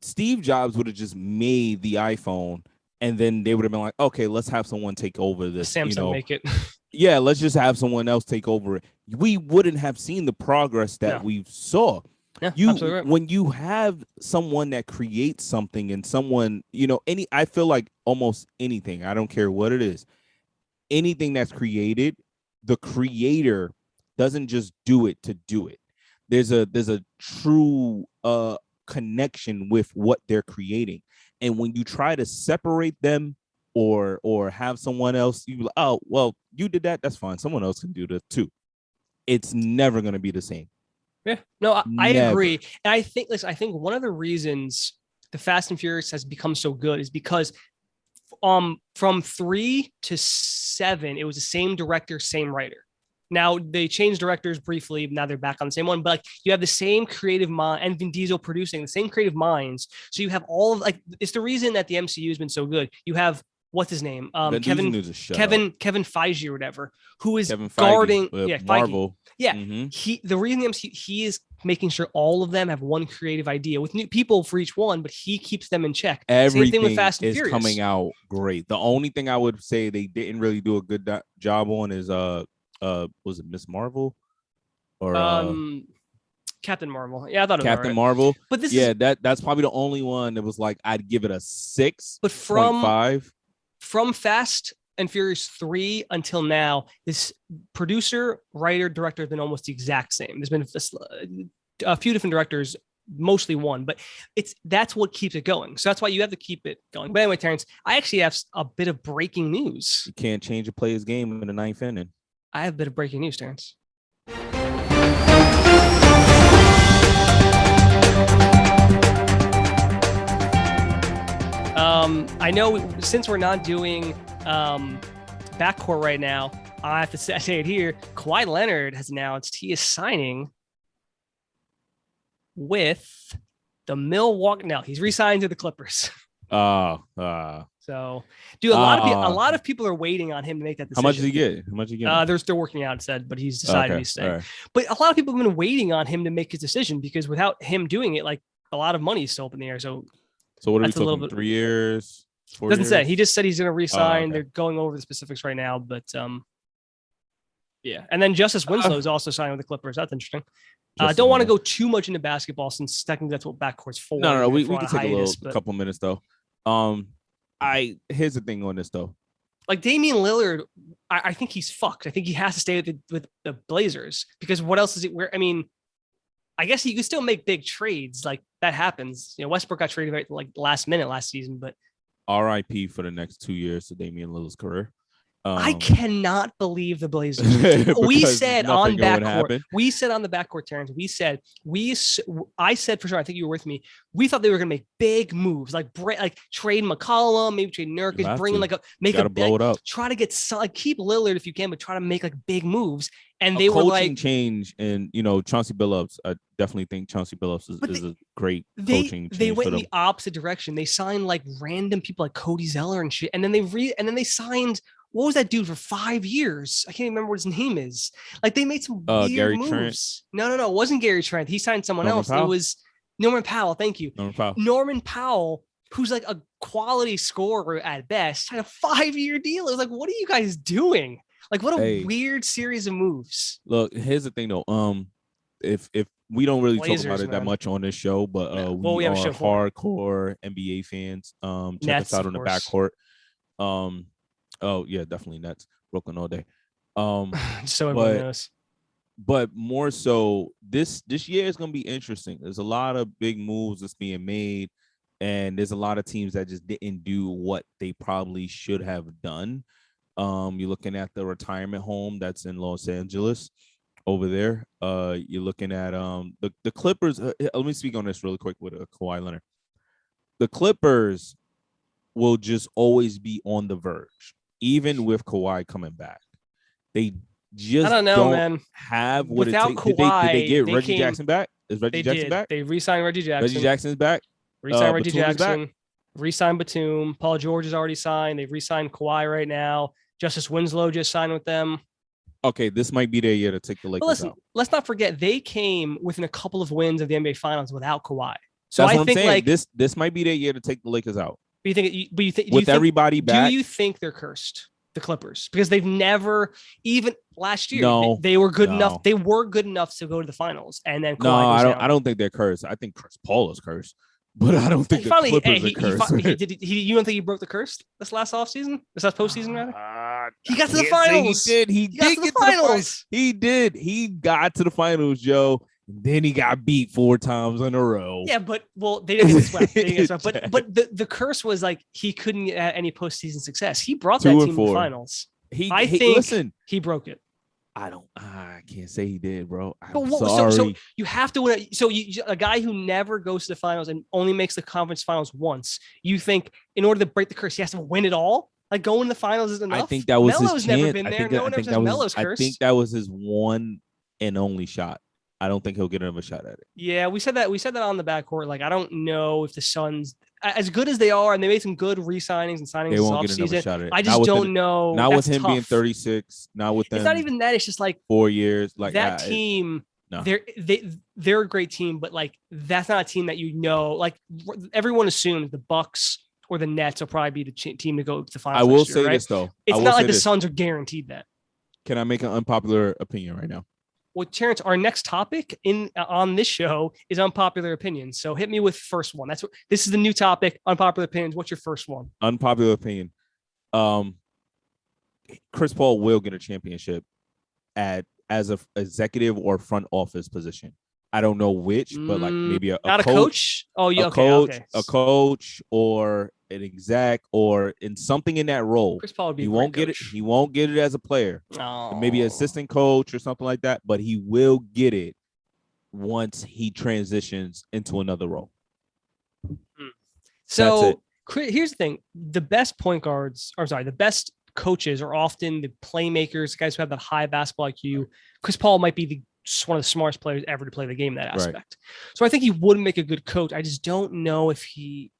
Steve Jobs would have just made the iPhone and then they would have been like, okay, let's have someone take over this. Samsung make it. Yeah, let's just have someone else take over it. We wouldn't have seen the progress that we saw. Yeah, absolutely right. When you have someone that creates something and someone, I feel like almost anything, I don't care what it is, anything that's created, the creator doesn't just do it to do it. There's a true connection with what they're creating. And when you try to separate them or have someone else, oh, well, you did that, that's fine. Someone else can do that too. It's never going to be the same. Yeah, no, I agree. And I think one of the reasons the Fast and Furious has become so good is because from 3 to 7, it was the same director, same writer. Now they changed directors briefly. Now they're back on the same one, but you have the same creative mind and Vin Diesel producing the same creative minds. So you have all of it's the reason that the MCU has been so good. You have what's his name? Kevin Feige or whatever, who is guarding Marvel. Yeah. The reason the MCU, he is making sure all of them have one creative idea with new people for each one, but he keeps them in check. Everything same thing with Fast and is Furious. Coming out great. The only thing I would say they didn't really do a good job on is was it Miss Marvel or Captain Marvel? Yeah, I thought it was Captain Marvel. But that's probably the only one that was like I'd give it a 6. But from Fast and Furious 3 until now, this producer, writer, director have been almost the exact same. There's been a few different directors, mostly one, but that's what keeps it going. So that's why you have to keep it going. But anyway, Terrance, I actually have a bit of breaking news. You can't change a player's game in the 9th inning. I have a bit of breaking news, Terrance. I know since we're not doing backcourt right now, I have to say it here. Kawhi Leonard has announced he is signing with the Milwaukee. No, he's re-signed to the Clippers. So, dude, a lot of people are waiting on him to make that decision. How much does he get? They're still working out, it said, but he's decided he's staying. Right. But a lot of people have been waiting on him to make his decision because without him doing it, like a lot of money is still up in the air. So what are we talking? 3 years? 4 doesn't years? say. He just said he's going to resign. They're going over the specifics right now, but yeah. And then Justice Winslow is also signing with the Clippers. That's interesting. Don't want to go too much into basketball since technically that's what backcourt's for. No. We can take a couple minutes though. Here's the thing on this though. Like Damian Lillard, I think he's fucked. I think he has to stay with the Blazers because what else is it? Where I mean, I guess you can still make big trades. Like that happens. Westbrook got traded right like last minute last season, but RIP for the next 2 years to Damian Lillard's career. I cannot believe the Blazers. We said on backcourt. We said on the backcourt, Terrance. I said for sure. I think you were with me. We thought they were going to make big moves, like trade McCollum, maybe trade Nurkic, blow it up. Try to get keep Lillard if you can, but try to make like big moves. And they were like change, and Chauncey Billups. I definitely think Chauncey Billups is a great coaching. They went in the opposite direction. They signed like random people like Cody Zeller and shit, and then they signed. What was that dude for 5 years? I can't remember what his name is. Like they made some weird Gary moves. Trent. No, it wasn't Gary Trent. He signed someone else. Powell? It was Norman Powell. Thank you. Norman Powell, who's like a quality scorer at best, signed a 5-year deal. It was like, what are you guys doing? Like, what a weird series of moves. Look, here's the thing though. If we don't really Blazers, talk about it that much on this show, but we are hardcore NBA fans. Check Nets, us out on the backcourt. Oh yeah, definitely Nets. Brooklyn all day. So everyone knows. But more so this year is going to be interesting. There's a lot of big moves that's being made, and there's a lot of teams that just didn't do what they probably should have done. You're looking at the retirement home that's in Los Angeles over there. You're looking at the Clippers. Let me speak on this really quick with Kawhi Leonard. The Clippers will just always be on the verge, even with Kawhi coming back. They just I don't know, man. Have what without it takes. Kawhi, Did they get Reggie Jackson back? Is Reggie Jackson back? They re-signed Reggie Jackson. Reggie Jackson's back. Re-signed Reggie Batum's Jackson. back? Re-signed Batum. Paul George is already signed. They've re-signed Kawhi right now. Justice Winslow just signed with them. Okay, this might be their year to take the Lakers But listen, out. let's not forget they came within a couple of wins of the NBA Finals without Kawhi. So That's I what think I'm saying. like This might be their year to take the Lakers out. But you think With everybody back. Do you think they're cursed, the Clippers? Because they've never, even last year, No, they were good no. enough. They were good enough to go to the finals, and then Kawhi No, goes down. I don't think they're cursed. I think Chris Paul is cursed, but I don't think the Clippers are cursed. You don't think he broke the curse this last offseason? This last postseason, rather? He got to the Can't say finals. He did. He got did to get the finals. He did. He got to the finals, Joe. Then he got beat 4 times in a row. Yeah, but they didn't get swept. They didn't get swept. But the curse was like he couldn't get any postseason success. He brought that team to the finals. I think he broke it. I can't say he did, bro. Sorry. So you have to win. So a guy who never goes to the finals and only makes the conference finals once, you think in order to break the curse, he has to win it all? Like going to the finals is enough? I think that was Melo's his never chance. been I there. think No one ever says Melo's curse. I think that was his one and only shot. I don't think he'll get another shot at it. Yeah, we said that on the backcourt. Like, I don't know if the Suns, as good as they are, and they made some good re-signings and signings they won't this get another offseason. shot at it. I just don't know. Not with him tough. being 36. Not with them. It's not even that. It's just like 4 years. Like that team. No. They're a great team, but like that's not a team that Like everyone assumes the Bucks or the Nets will probably be the team to go to the finals. I will next year, say right? this though. It's not like the Suns are guaranteed that. Can I make an unpopular opinion right now? Well, Terrance, our next topic on this show is unpopular opinions. So hit me with first one. This is the new topic, unpopular opinions. What's your first one? Unpopular opinion. Chris Paul will get a championship as a executive or front office position. I don't know which, but like maybe a coach. Oh, yeah, a coach or an exec or in something in that role. Chris Paul would be he won't get it. He won't get it as a player. Maybe an assistant coach or something like that, but he will get it once he transitions into another role. So here's the thing: the best the best coaches are often the playmakers, guys who have that high basketball IQ. Chris Paul might be one of the smartest players ever to play the game in that aspect. Right. So I think he would make a good coach. I just don't know if he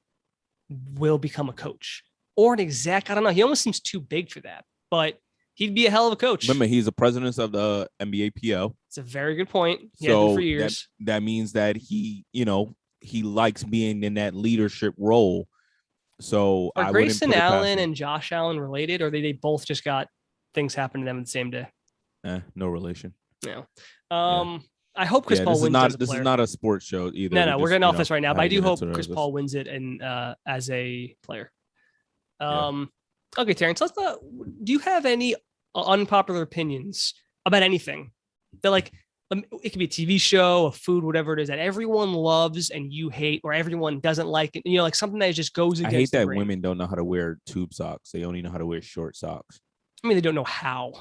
will become a coach or an exec. I don't know. He almost seems too big for that, but he'd be a hell of a coach. Remember, he's the president of the NBA PL. It's a very good point. He so had been for years. That means that he likes being in that leadership role. So are Grayson Allen and Josh Allen related, or they both just got things happen to them the same day? No relation. No. I hope Chris Paul wins. This is not a sports show either. No, we're getting off this right now, but I do hope Chris Paul wins it as a player. Okay, Terrance, do you have any unpopular opinions about anything that like it could be a TV show, a food, whatever it is that everyone loves and you hate, or everyone doesn't like it? Like something that just goes against. I hate that women don't know how to wear tube socks. They only know how to wear short socks. I mean, they don't know how.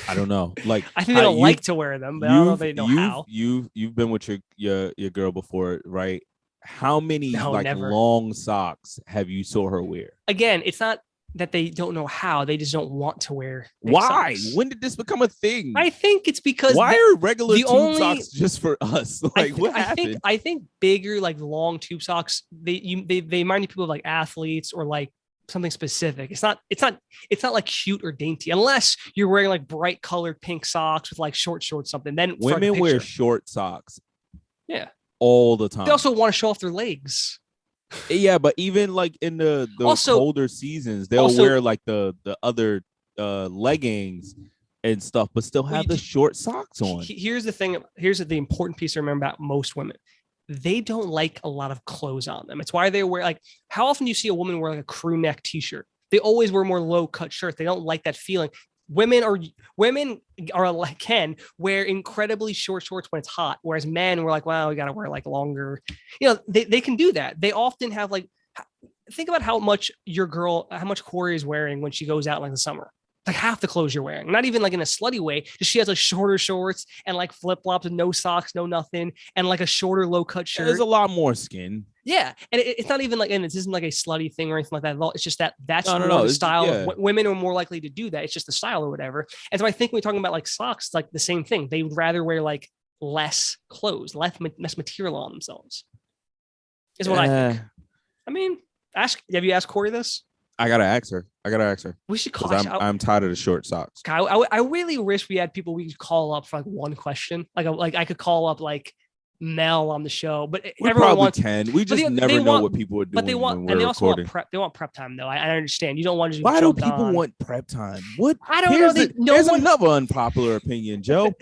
I don't know. Like I think they don't like to wear them, but I don't know if they know how. You've been with your girl before, right? How many never. long socks have you saw her wear? Again, it's not that they don't know how, they just don't want to wear. Why? Socks. When did this become a thing? I think it's because why are regular tube socks just for us? Like what happened? I think bigger, like long tube socks, they remind people of like athletes or like something specific. It's not like cute or dainty unless you're wearing like bright colored pink socks with like short something. Then women wear short socks. Yeah. All the time. They also want to show off their legs. Yeah, but even like in the colder seasons, they'll wear like the other leggings and stuff, but still have the short socks on. Here's the thing. Here's the important piece to remember about most women. They don't like a lot of clothes on them. It's why they wear like, how often do you see a woman wear like a crew neck t-shirt? They always wear more low cut shirts. They don't like that feeling. Women are like can wear incredibly short shorts when it's hot, whereas men were like, wow, we gotta wear like longer. They can do that. They often have like, think about how much Corey is wearing when she goes out in like the summer. Like half the clothes you're wearing, not even like in a slutty way. Just she has like shorter shorts and like flip flops and no socks, no nothing, and like a shorter low cut shirt. There's a lot more skin. Yeah, and it's not even like, and this isn't like a slutty thing or anything like that at all. It's just that's the style of women are more likely to do that. It's just the style or whatever. And so I think when we're talking about like socks, like the same thing. They would rather wear like less clothes, less material on themselves. Is what I think. I mean, have you asked Corey this? I gotta ask her. We should call. I'm tired of the short socks. I really wish we had people we could call up for like one question. Like I could call up like Mel on the show, but we probably can. We just never know what people are doing. But they want, and they also want prep. They want prep time, though. I understand. You don't want to. Why do people want prep time? What? I don't know. Here's another unpopular opinion, Joe.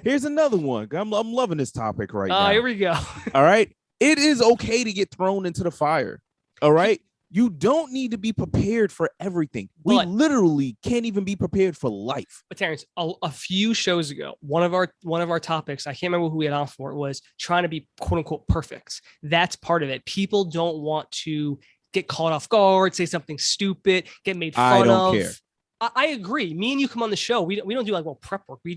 Here's another one. I'm loving this topic right now. Oh, here we go. All right. It is okay to get thrown into the fire. All right. You don't need to be prepared for everything. We literally can't even be prepared for life. But Terrance, a few shows ago, one of our topics, I can't remember who we had on for it, was trying to be quote unquote perfect. That's part of it. People don't want to get caught off guard, say something stupid, get made fun of. I don't care. I agree. Me and you come on the show. We don't do like prep work. We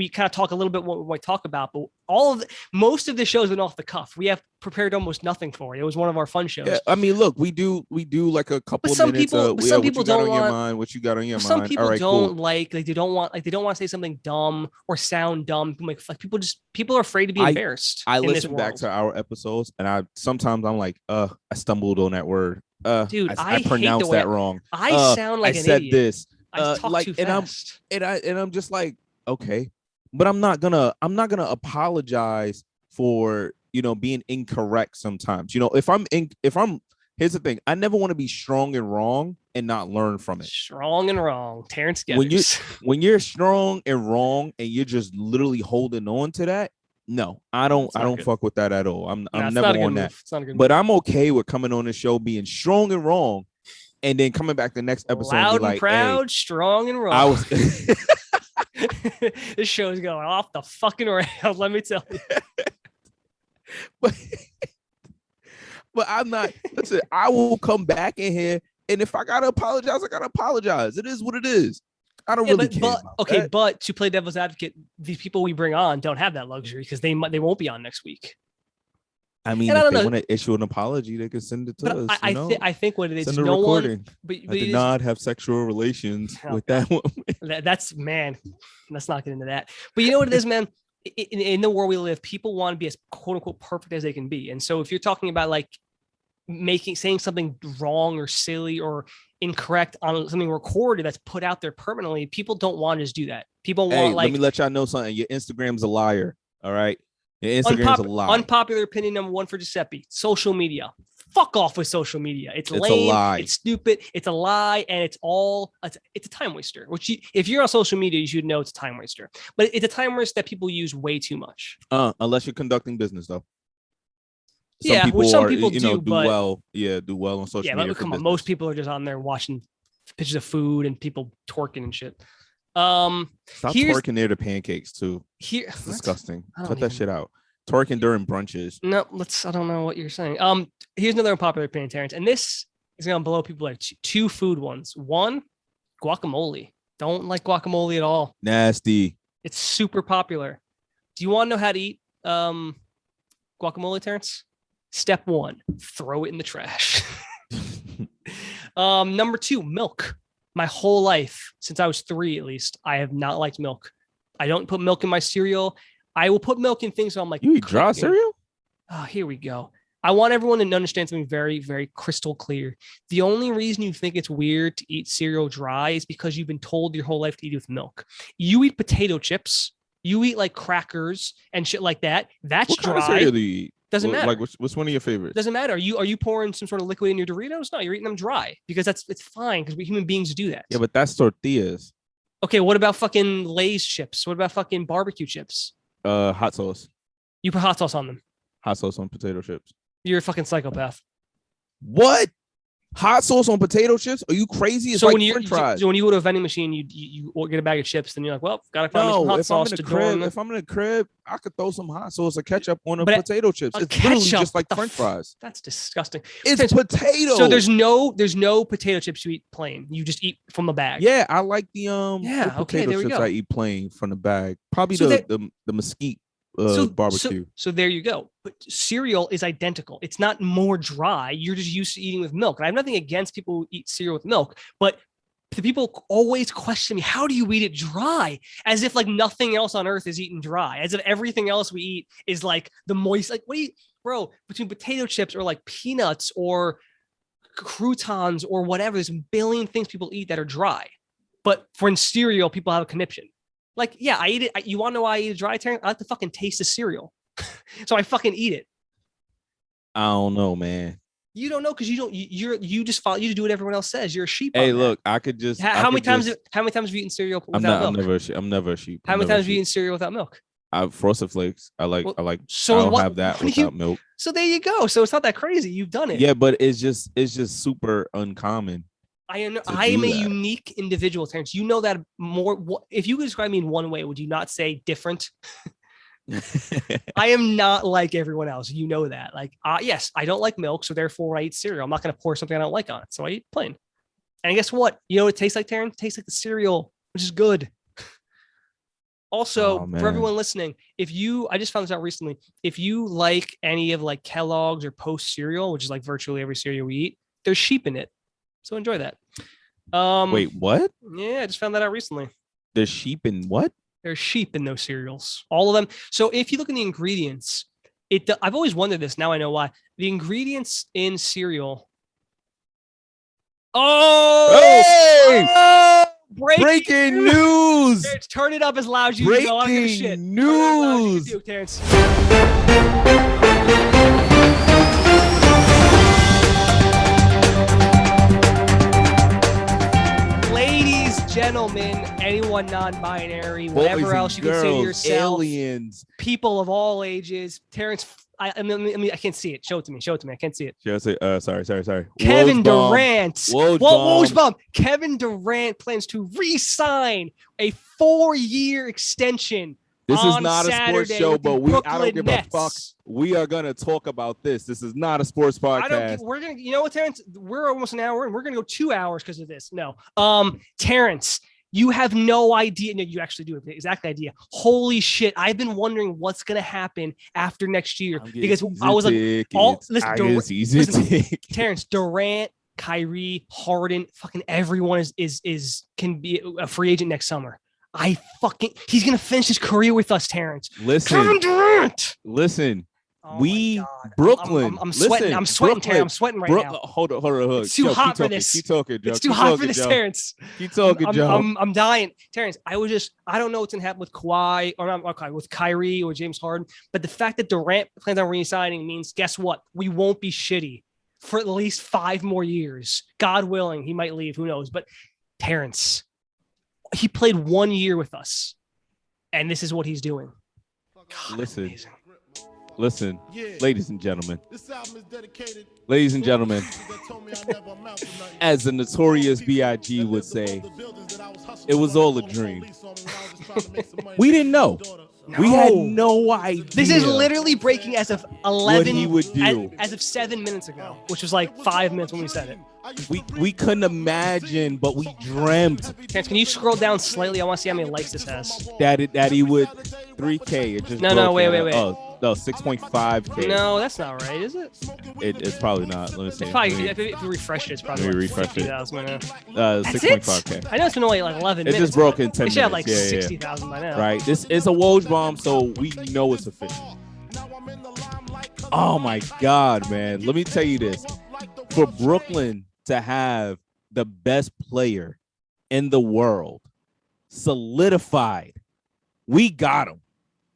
kind of talk a little bit what we talk about, but most of the shows went off the cuff. We have prepared almost nothing for it. It was one of our fun shows. Yeah, I mean, look, we do like a couple of minutes. Some people don't want what you got on your mind. Some people don't like they don't want to say something dumb or sound dumb. People are afraid to be embarrassed. I listen back to our episodes, and I'm like, I stumbled on that word. Dude, I pronounced that wrong. I sound like I said idiot. this. I talk too fast. I'm just like, okay, but I'm not gonna apologize for being incorrect sometimes. Here's the thing, I never want to be strong and wrong and not learn from it. Strong and wrong, Terrance Giuseppe. When you're strong and wrong and you're just literally holding on to that, no, I don't fuck with that at all. I'm never on that. But I'm okay with coming on the show being strong and wrong, and then coming back the next episode loud and be like, and proud, hey, strong and wrong. This show is going off the fucking rails, let me tell you. But I'm not. Listen, I will come back in here, and if I gotta apologize, I gotta apologize. It is what it is. I don't really care. But to play devil's advocate, these people we bring on don't have that luxury because they won't be on next week. I mean, if they want to issue an apology, they can send it to us. I think what it is, send a recording. I did not have sexual relations with that woman. That's man. Let's not get into that. But you know what it is, man. In the world we live, people want to be as quote unquote perfect as they can be, and so if you're talking about like saying something wrong or silly or incorrect on something recorded that's put out there permanently, people don't want to just do that. People want let me let y'all know something. Your Instagram's a liar. All right. Your Instagram's a lie. Unpopular opinion number one for Giuseppe. Social media. Fuck off with social media. It's lame. A lie. It's stupid. It's a lie. And it's a time waster, which if you're on social media, you should know it's a time waster, but it's a time waster that people use way too much. Unless you're conducting business though. Some people do well. Yeah, do well on social media. Yeah, but come on, most people are just on there watching pictures of food and people twerking and shit. Stop twerking near the pancakes too. It's disgusting. Cut that shit out. Twerking during brunches. No, I don't know what you're saying. Here's another unpopular opinion, Terrance, and this is gonna blow people away. Two food ones. One, guacamole. Don't like guacamole at all. Nasty. It's super popular. Do you want to know how to eat guacamole, Terrance? Step one, throw it in the trash. Number two, milk. My whole life, since I was 3 at least, I have not liked milk. I don't put milk in my cereal. I will put milk in things so I'm like, you eat dry cereal? Oh, here we go. I want everyone to understand something very, very crystal clear. The only reason you think it's weird to eat cereal dry is because you've been told your whole life to eat it with milk. You eat potato chips. You eat like crackers and shit like that. That's what dry. Kind of cereal do you eat? Doesn't matter. Like, what's one of your favorites? Doesn't matter. Are you pouring some sort of liquid in your Doritos? No, you're eating them dry because it's fine because we human beings do that. Yeah, but that's tortillas. Okay, what about fucking Lay's chips? What about fucking barbecue chips? Hot sauce. You put hot sauce on them. Hot sauce on potato chips. You're a fucking psychopath. What? Hot sauce on potato chips? Are you crazy? It's So like when French fries. so when you go to a vending machine, you get a bag of chips, then you're like, well, gotta find me some hot if sauce I'm to in the crib, do. if I'm in the crib, I could throw some hot sauce or ketchup on a But potato chips. a It's literally ketchup, just like what the French fries. That's disgusting. It's potato. So there's no potato chips you eat plain. You just eat from the bag. Yeah, I like the Yeah, the okay, potato there we chips go. I eat plain from the bag. Probably So the mesquite barbecue. So there you go. But cereal is identical. It's not more dry. You're just used to eating with milk. And I have nothing against people who eat cereal with milk, but the people always question me, how do you eat it dry? As if like nothing else on earth is eaten dry. As if everything else we eat is like the moist, like what do you, bro, between potato chips or like peanuts or croutons or whatever, there's a billion things people eat that are dry. But for in cereal, people have a conniption. Like, yeah, I eat it. You want to know why I eat it dry, Terrence? I like to fucking taste the cereal. So I fucking eat it. I don't know, man. You don't know because you just follow, you just do what everyone else says. You're a sheep. Hey, look, I could just how many times have you eaten cereal without milk? I'm never a sheep. How many times have you eaten cereal without milk? Frosted Flakes. I like so I don't have that without milk. So there you go. So it's not that crazy. You've done it. Yeah, but it's just super uncommon. I am a unique individual, Terrence. You know that more. If you could describe me in one way, would you not say different? I am not like everyone else. You know that. Like, yes, I don't like milk, so therefore when I eat cereal, I'm not going to pour something I don't like on it. So I eat plain. And guess what? You know what it tastes like, Terrence? It tastes like the cereal, which is good. Also, for everyone listening, I just found this out recently. If you like any of like Kellogg's or Post cereal, which is like virtually every cereal we eat, there's sheep in it. So enjoy that. Wait, what? Yeah, I just found that out recently. There's sheep in what? There's sheep in those cereals, all of them. So if you look in the ingredients, I've always wondered this. Now I know why. The ingredients in cereal. Hey! Breaking news! Terrence, turn it up as loud as you know. I don't give a shit. News! Do, Terrence. Ladies, gentlemen, anyone non-binary, whatever else you consider yourself, aliens, people of all ages. Terrence, I can't see it. Show it to me. I can't see it. Sorry. Kevin Durant. Woj Kevin Durant plans to re-sign a 4-year extension. This is not Saturday a sports show, but I don't give Nets. a fuck. We are gonna talk about this. This is not a sports podcast. You know what, Terrence? We're almost an hour and we're gonna go 2 hours because of this. No, Terrence, you have no idea. No, you actually do have the exact idea. Holy shit! I've been wondering what's gonna happen after next year because I was listen, Terrence, Durant, Kyrie, Harden, fucking everyone can be a free agent next summer. He's gonna finish his career with us, Terrence. Listen, Kevin Durant. Listen, Brooklyn. I'm sweating. I'm sweating, Terrence. I'm sweating right now. Hold on. It's too hot for this. Keep talking, Joe. It's too hot for this, Terrence. Keep talking, Joe. I'm dying, Terrence. I don't know what's gonna happen with Kawhi or not with Kyrie or James Harden, but the fact that Durant plans on re-signing means, guess what? We won't be shitty for at least 5 more years. God willing, he might leave. Who knows? But Terrence. He played 1 year with us, and this is what he's doing. God, listen, ladies and gentlemen, as the notorious B.I.G. would say, it was all a dream. We didn't know. No. We had no idea. This is literally breaking as of 11. What he would do. As of 7 minutes ago, which was like 5 minutes when we said it. We couldn't imagine, but we dreamt. Terrence, can you scroll down slightly? I want to see how many likes this has. That he would 3K. It just wait. Oh, no, 6.5K. No, that's not right, is it? It's probably not. Let me see. If you refresh it, it's probably like 50,000 by now. 6.5K. I know it's been only like 11 minutes. It just broke in 10 minutes. It should have like 60,000 by now. Right. This is a Woj bomb, so we know it's official. Oh my God, man. Let me tell you this. For Brooklyn to have the best player in the world solidified, we got him.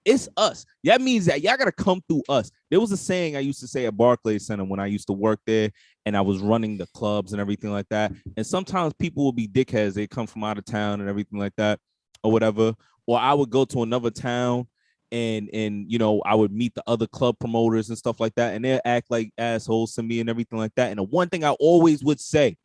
It's us. That means that y'all gotta come through us. There was a saying I used to say at Barclays Center when I used to work there and I was running the clubs and everything like that. And sometimes people will be dickheads. They come from out of town and everything like that or whatever. Or I would go to another town and I would meet the other club promoters and stuff like that, and they act like assholes to me and everything like that. And the one thing I always would say,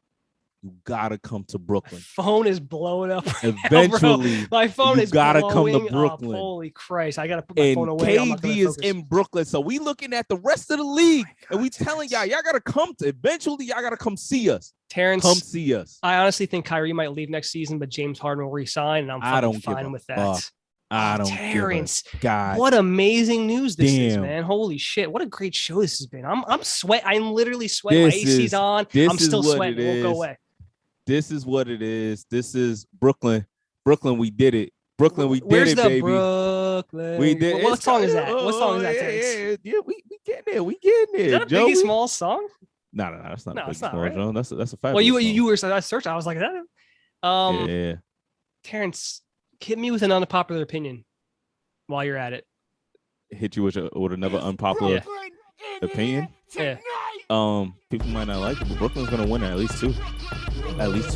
you gotta come to Brooklyn. My phone is blowing up. Eventually, now, my phone is gotta come to blowing Brooklyn. Up. Holy Christ! I gotta put my phone away. KD is in Brooklyn, so we looking at the rest of the league, and we telling y'all gotta come to. Eventually, y'all gotta come see us. Terrance, come see us. I honestly think Kyrie might leave next season, but James Harden will resign, and I'm fine with that. I don't Terrance, God, what amazing news this is, man! Holy shit, what a great show this has been. I'm sweating. I'm literally sweating. My AC's on. I'm still sweating. It won't go away. This is what it is. This is Brooklyn. Brooklyn, we did it. Brooklyn, we did Where's it, the baby. Brooklyn? We did. What song is that? What song is that, Terrance? Yeah, we getting there. We getting there. Is that a Joey? Biggie Smalls song? No, that's not. No, a it's Biggie not. Smalls, Right? Joe. That's a fact. Well, you were I searched. I was like, is that it? Yeah. Terrance, hit me with an unpopular opinion while you're at it. Hit you with another unpopular opinion. Yeah. People might not like it, but Brooklyn's gonna win at least two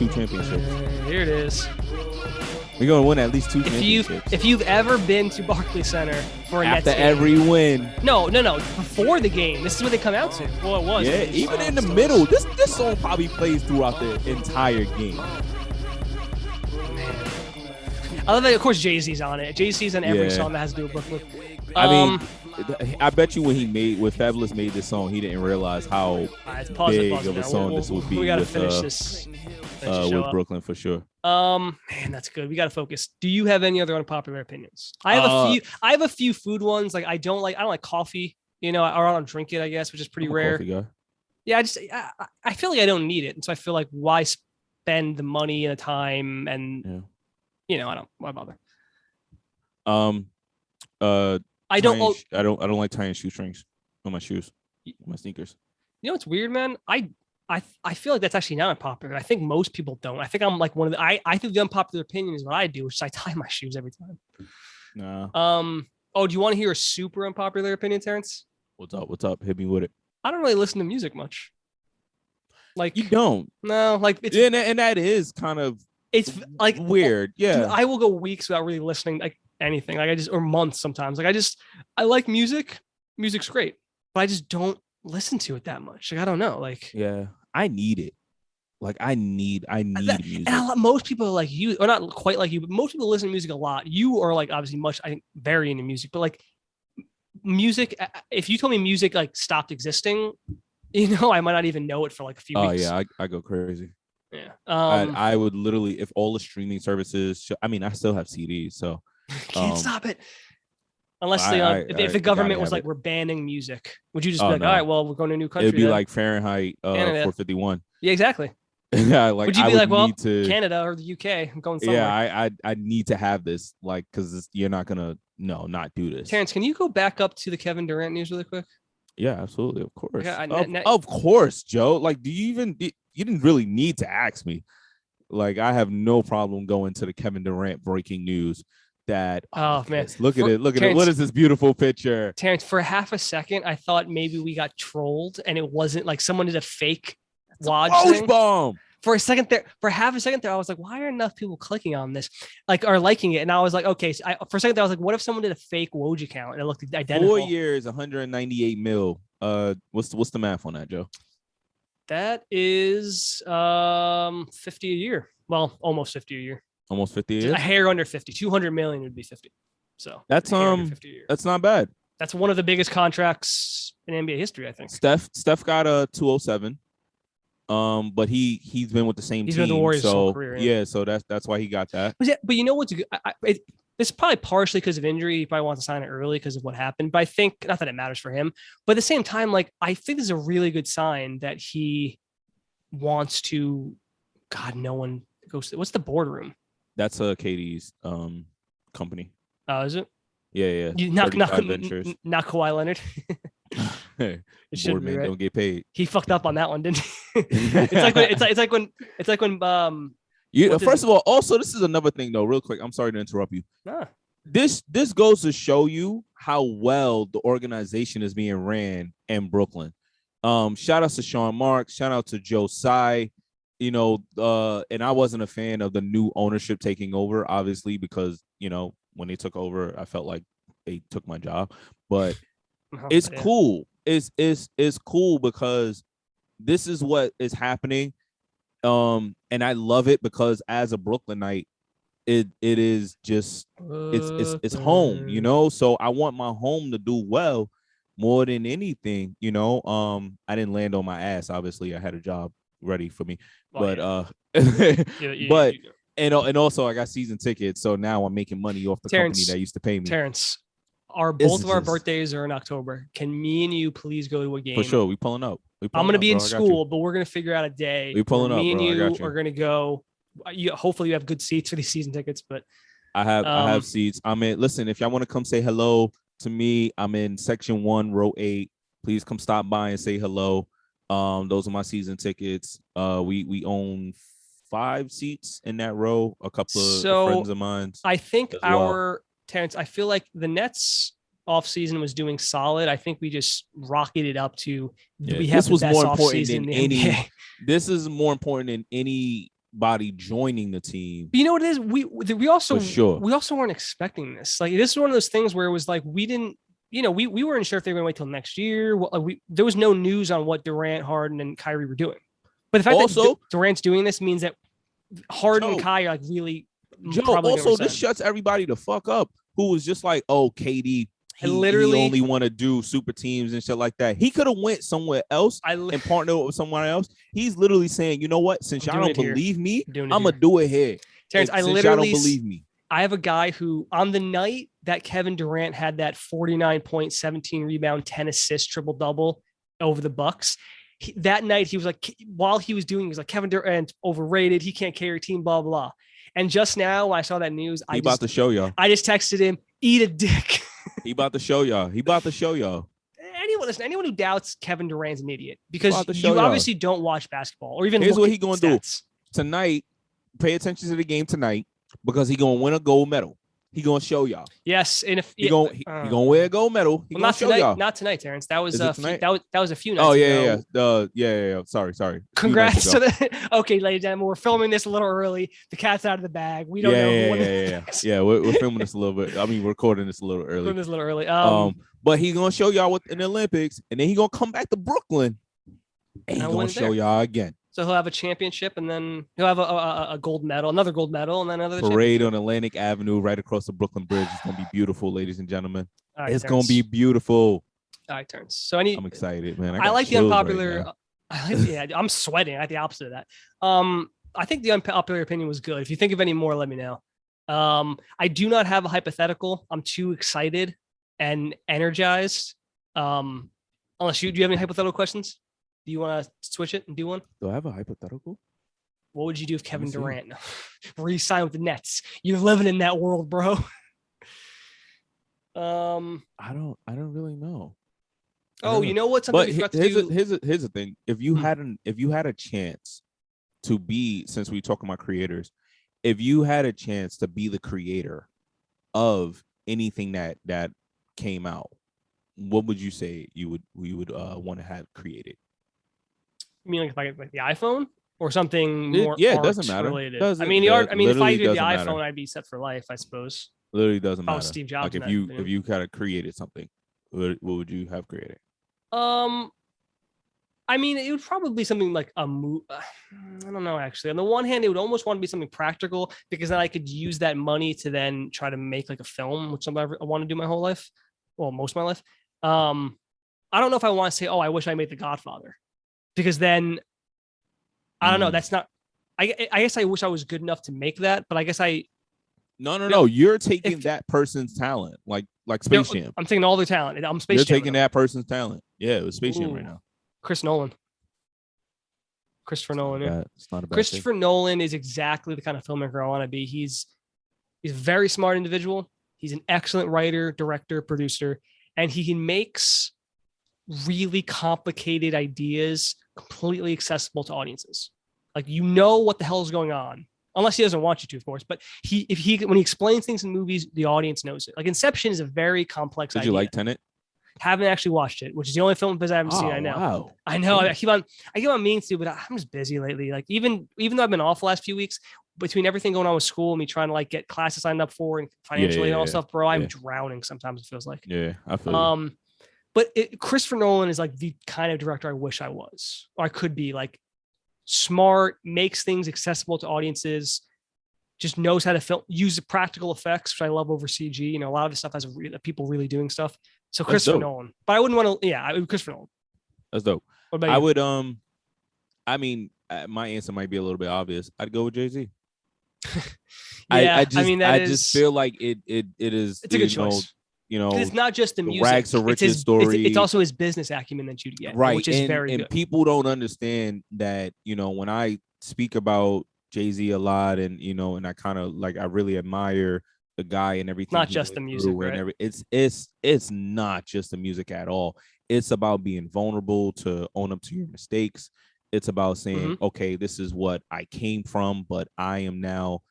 championships. Here it is. We're gonna win at least two championships. If you've ever been to Barclays Center for a Nets after game, every win. No. Before the game, this is what they come out to. Well, it was. Yeah, even in the middle, this song probably plays throughout the entire game. I love that. Of course, Jay-Z's on it. Jay-Z's on every song that has to do with Brooklyn. I mean, I bet you when Fabulous made this song, he didn't realize how big of a song this would be. We gotta finish this. With Brooklyn for sure. Man, that's good. We gotta focus. Do you have any other unpopular opinions? I have a few food ones. Like I don't like coffee. Or I don't drink it. I guess, which is pretty rare. Coffee guy. Yeah, I feel like I don't need it, and so I feel like why spend the money and the time and why bother? I don't like tying shoestrings on my shoes, my sneakers. You know what's weird, man? I feel like that's actually not unpopular. I think most people don't. I think I'm like one of the. I think the unpopular opinion is what I do, which is I tie my shoes every time. Nah. Oh, do you want to hear a super unpopular opinion, Terrance? What's up? Hit me with it. I don't really listen to music much. Like you don't? No, like it's and that is kind of it's like weird. Yeah, dude, I will go weeks without really listening like anything. Like or months sometimes. Like I like music. Music's great, but I just don't listen to it that much. Like I don't know. Like yeah, I need it. Like I need music. And most people are like you, or not quite like you, but most people listen to music a lot. You are like obviously much, I think, very into music, but like music. If you told me music like stopped existing, I might not even know it for like a few weeks. Oh yeah, I go crazy. Yeah. I would literally, if all the streaming services, I still have CDs, so can't stop it. Unless if the government was like, we're banning music, would you just be like, all right, well, we're going to a new country? It'd be like Fahrenheit 451. Yeah, exactly. Yeah, like would you be like, well, Canada or the UK? I'm going somewhere. Yeah, I need to have this, like, because you're not gonna not do this. Terrance, can you go back up to the Kevin Durant news really quick? Yeah, absolutely, of course, okay, of course, Joe. Like, you didn't really need to ask me. Like, I have no problem going to the Kevin Durant breaking news. That man, look at it. What is this beautiful picture? Terrance, for half a second, I thought maybe we got trolled and it wasn't like someone did a fake Woj bomb. For half a second there, I was like, why are enough people clicking on this, like, or liking it? And I was like, okay. So for a second there, I was like, what if someone did a fake Woj account and it looked identical? 4 years, 198 mil. What's the math on that, Joe? That is 50 a year. Well, almost 50 a year. Almost 50 years? A hair under 50. 200 million would be 50. So that's that's not bad. That's one of the biggest contracts in NBA history, I think. Steph got a 207. But he's been with the same team. He's been with the Warriors his whole career. Yeah, so that's why he got that. But you know what's good? It's probably partially because of injury. He probably wants to sign it early because of what happened. But I think not that it matters for him. But at the same time, like, I think this is a really good sign that he wants to. God, no one goes. What's the boardroom? That's KD's company. Oh, is it? Yeah. Not Kawhi Leonard. Hey, board man, right? Don't get paid. He fucked up on that one, didn't he? it's like when. First of all, also this is another thing though. Real quick, I'm sorry to interrupt you. Nah. This goes to show you how well the organization is being ran in Brooklyn. Shout out to Sean Marks. Shout out to Joe Tsai. And I wasn't a fan of the new ownership taking over, obviously, because when they took over, I felt like they took my job, but it's cool. It's cool because this is what is happening. And I love it because as a Brooklynite, it is just it's home, you know. So I want my home to do well more than anything, you know. I didn't land on my ass. Obviously, I had a job ready for me, but and also I got season tickets, so now I'm making money off the company that used to pay me. Terrance, both of our birthdays are in October. Can me and you please go to a game? For sure, we pulling up. I'm gonna be in school, but we're gonna figure out a day. We pulling up. Me and you are gonna go. Hopefully, you have good seats for these season tickets, but I have seats. I'm in. Listen, if y'all want to come say hello to me, I'm in section 1, row 8. Please come stop by and say hello. Those are my season tickets. We own 5 seats in that row. A couple of friends of mine. I think Terrance, I feel like the Nets off season was doing solid. I think we just rocketed up to we have the best off season in the NBA. This is more important than anybody joining the team. But you know what it is? We also weren't expecting this. Like, this is one of those things where it was like we didn't, you know, we weren't sure if they were going to wait till next year. There was no news on what Durant, Harden, and Kyrie were doing. But the fact that Durant's doing this means that Harden and Kyrie are like really. This shuts everybody the fuck up who was just like, oh, KD. He only want to do super teams and shit like that. He could have went somewhere else and partnered with someone else. He's literally saying, you know what? Since y'all don't believe me, I'm gonna do it here. Terrance, y'all don't believe me. I have a guy who, on the night that Kevin Durant had that 49 point, 17 rebound, 10 assist, triple double over the Bucks, that night he was like, while he was doing, he was like, Kevin Durant overrated. He can't carry a team, blah blah. And just now, when I saw that news, I just texted him, eat a dick. He about to show y'all. Anyone who doubts Kevin Durant's an idiot because you obviously don't watch basketball or even. Here's what he gonna do tonight. Pay attention to the game tonight because he gonna win a gold medal. He gonna show y'all. Yes, and if he gonna wear a gold medal, he gonna show y'all. Not tonight, Terrance. That was a few nights. Oh yeah. Sorry. Congrats to okay, ladies and gentlemen. We're filming this a little early. The cat's out of the bag. We don't know. Yeah. We're filming this a little bit. I mean, we're recording this a little early. But he's gonna show y'all in the Olympics, and then he's gonna come back to Brooklyn, and he's gonna show y'all again. So he'll have a championship, and then he'll have a gold medal, another gold medal, and then another parade on Atlantic Avenue right across the Brooklyn Bridge. It's gonna be beautiful, ladies and gentlemen. It's gonna be beautiful. All right, Terrance. So I'm excited, man. I like the unpopular. I'm sweating. I like the opposite of that. I think the unpopular opinion was good. If you think of any more, let me know. I do not have a hypothetical. I'm too excited and energized. Unless do you have any hypothetical questions? Do you want to switch it and do one? Do I have a hypothetical? What would you do if Kevin Durant re-signed with the Nets? You're living in that world, bro. I don't really know. You know what? But here's the thing. If you had a chance to be, since we talking about creators, if you had a chance to be the creator of anything that came out, what would you say you would want to have created? You mean like the iPhone or something more? It doesn't matter. Related. If I did the iPhone, I'd be set for life, I suppose. Literally doesn't matter. Steve Jobs. Like if you kind of created something, what would you have created? I mean, it would probably be something like a movie. I don't know, actually. On the one hand, it would almost want to be something practical because then I could use that money to then try to make like a film, which I want to do my whole life. Well, most of my life. I don't know if I want to say, I wish I made The Godfather. Because then, I don't know. That's not. I guess I wish I was good enough to make that, but I guess I. No. You're taking that person's talent, like Space Jam. I'm taking all their talent. I'm Space Jam. You're taking right that person's talent. Yeah, it was Space Jam right now. Christopher Nolan. Yeah. It's not a bad Christopher Nolan is exactly the kind of filmmaker I want to be. He's a very smart individual. He's an excellent writer, director, producer, and he makes really complicated ideas completely accessible to audiences. Like, what the hell is going on, unless he doesn't want you to, of course. But when he explains things in movies, the audience knows it. Like Inception is a very complex idea. Did you like Tenet? Haven't actually watched it, which is the only film of his I haven't seen. I know. Wow. I know. I keep on meaning to, but I'm just busy lately. Like even though I've been off the last few weeks, between everything going on with school and me trying to like get classes signed up for and financially and all stuff, bro, I'm drowning sometimes. It feels like. Yeah, I feel you. But Christopher Nolan is like the kind of director I wish I was, or I could be. Like smart, makes things accessible to audiences, just knows how to film, use the practical effects, which I love over CG. You know, a lot of the stuff has people really doing stuff. So Christopher Nolan, but I wouldn't want to. Yeah, Christopher Nolan. That's dope. What about I you? would. I mean, my answer might be a little bit obvious. I'd go with Jay-Z. Yeah, I just feel like it is. It's a good choice. You know, it's not just the music. Rags to riches story. It's also his business acumen that you get, right? Which is very good. And people don't understand that. You know, when I speak about Jay-Z a lot, and you know, and I kind of like I really admire the guy and everything. Not just the music, right? It's not just the music at all. It's about being vulnerable to own up to your mistakes. It's about saying, okay, this is what I came from, but I am now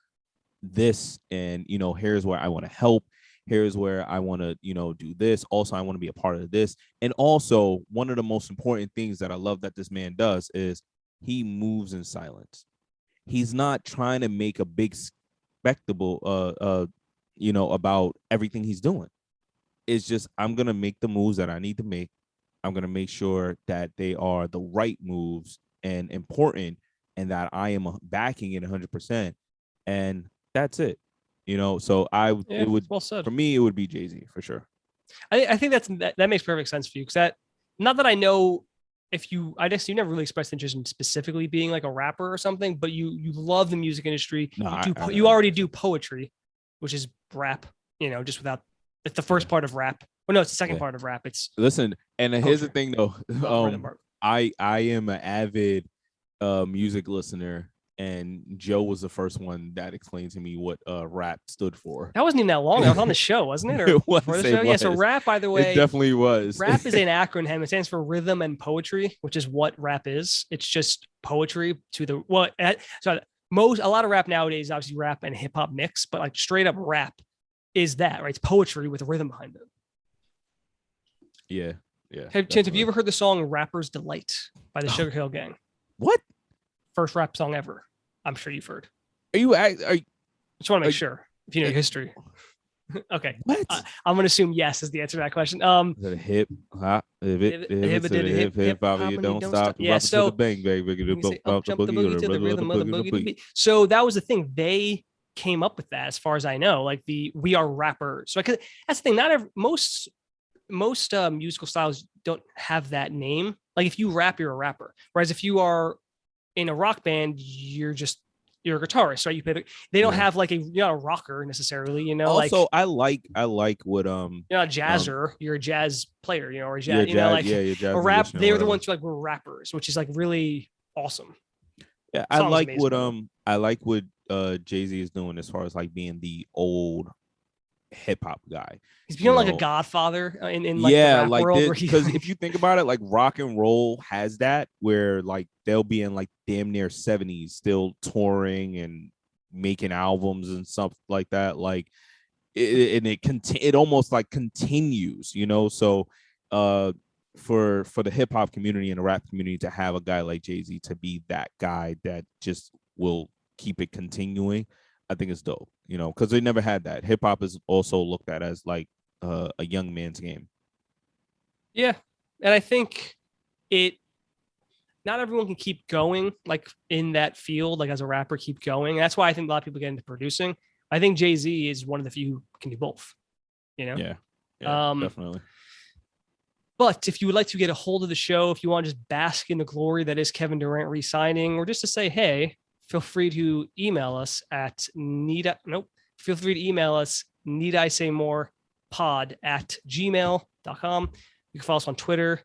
this, and you know, here's where I want to help. Here's where I want to, you know, do this. Also, I want to be a part of this. And also, one of the most important things that I love that this man does is he moves in silence. He's not trying to make a big spectacle, you know, about everything he's doing. It's just, I'm going to make the moves that I need to make. I'm going to make sure that they are the right moves and important, and that I am backing it 100%. And that's it. You know, so it would, well said. For me, it would be Jay-Z for sure. I think that makes perfect sense for you, because not that I know if you, I guess you never really expressed interest in specifically being like a rapper or something, but you love the music industry. No, you already do poetry, which is rap, you know, just without, it's the first part of rap. Well, no, it's the second part of rap. It's listen, and here's the thing though. I am an avid music listener, and Joe was the first one that explained to me what rap stood for. That wasn't even that long. I was on the show, wasn't it? Or it was, before the show? Yeah, so rap, by the way. It definitely was. Rap is an acronym. It stands for rhythm and poetry, which is what rap is. It's just poetry to the a lot of rap nowadays, obviously rap and hip hop mix, but like straight up rap is that, right? It's poetry with a rhythm behind it. Yeah. Chance, have you ever heard the song Rapper's Delight by the Sugar Hill Gang? What? First rap song ever. I'm sure you've heard. Are you just want to make sure if you know history. Okay. What? I'm going to assume yes is the answer to that question. The hip hop, hip hop, you don't stop. Yeah, so bang, baby, jump the boogie to the rhythm of the boogie. So that was the thing. They came up with that, as far as I know, like we are rappers. So that's the thing. Not most musical styles don't have that name. Like if you rap, you're a rapper. Whereas if you are in a rock band, you're a guitarist, right? They don't have like you're not a rocker necessarily, you know. Also, I like what you're not a jazzer, you're a jazz player, you know, or jazz, you're jazz a rap. They're the ones who we're rappers, which is like really awesome. Yeah, I like what Jay-Z is doing as far as like being the old hip hop guy. He's becoming like a godfather in like the rap world. Because if you think about it, like rock and roll has that, where like they'll be in like damn near 70s still touring and making albums and stuff like that. Like it almost like continues, you know. So for the hip hop community and the rap community to have a guy like Jay-Z to be that guy that just will keep it continuing, I think it's dope, you know, because they never had that. Hip hop is also looked at as like a young man's game. Yeah. And I think not everyone can keep going like in that field, like as a rapper, keep going. That's why I think a lot of people get into producing. I think Jay-Z is one of the few who can do both, you know? Yeah, definitely. But if you would like to get a hold of the show, if you want to just bask in the glory that is Kevin Durant re-signing, or just to say, hey, feel free to email us at needisaymorepod@gmail.com. You can follow us on Twitter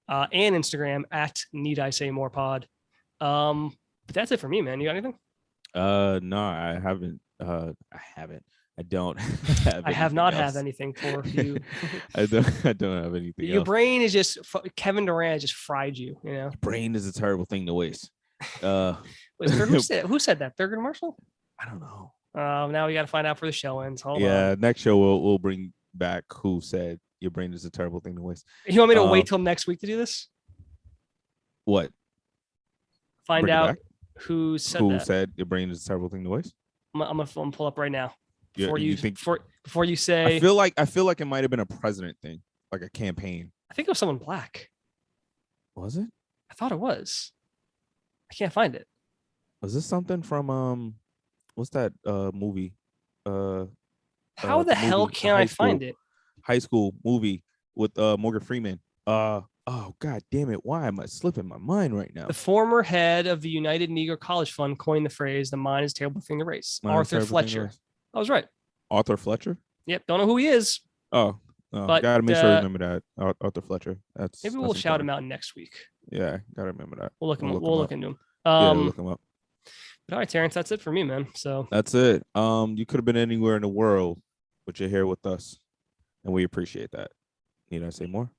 and Instagram at needisaymorepod. But that's it for me, man. You got anything? No, I haven't. I don't have I have not have anything for you. I don't have anything. Your brain is just Kevin Durant just fried you, you know. Brain is a terrible thing to waste. Who said that? Thurgood Marshall? I don't know. Now we got to find out for the show ends. Hold on. Yeah, next show we'll bring back who said your brain is a terrible thing to waste. You want me to wait till next week to do this? What? Find Bring it out back? who said Who that. said your brain is a terrible thing to waste? I'm gonna pull up right now Yeah, before you say. I feel like it might have been a president thing, like a campaign. I think it was someone black. Was it? I thought it was. I can't find it. Was this something from what's that movie? How the hell can I find it? High school movie with Morgan Freeman. Oh god damn it! Why am I slipping my mind right now? The former head of the United Negro College Fund coined the phrase "the mind is a terrible thing to race." Arthur Fletcher. I was right. Arthur Fletcher. Yep. Don't know who he is. Oh, but gotta make sure I remember that Arthur Fletcher. Maybe we'll shout him out next week. Yeah, gotta remember that. We'll look into him. Yeah, look him up. But all right, Terrance, that's it for me, man. So that's it. You could have been anywhere in the world, but you're here with us, and we appreciate that. Need I say more?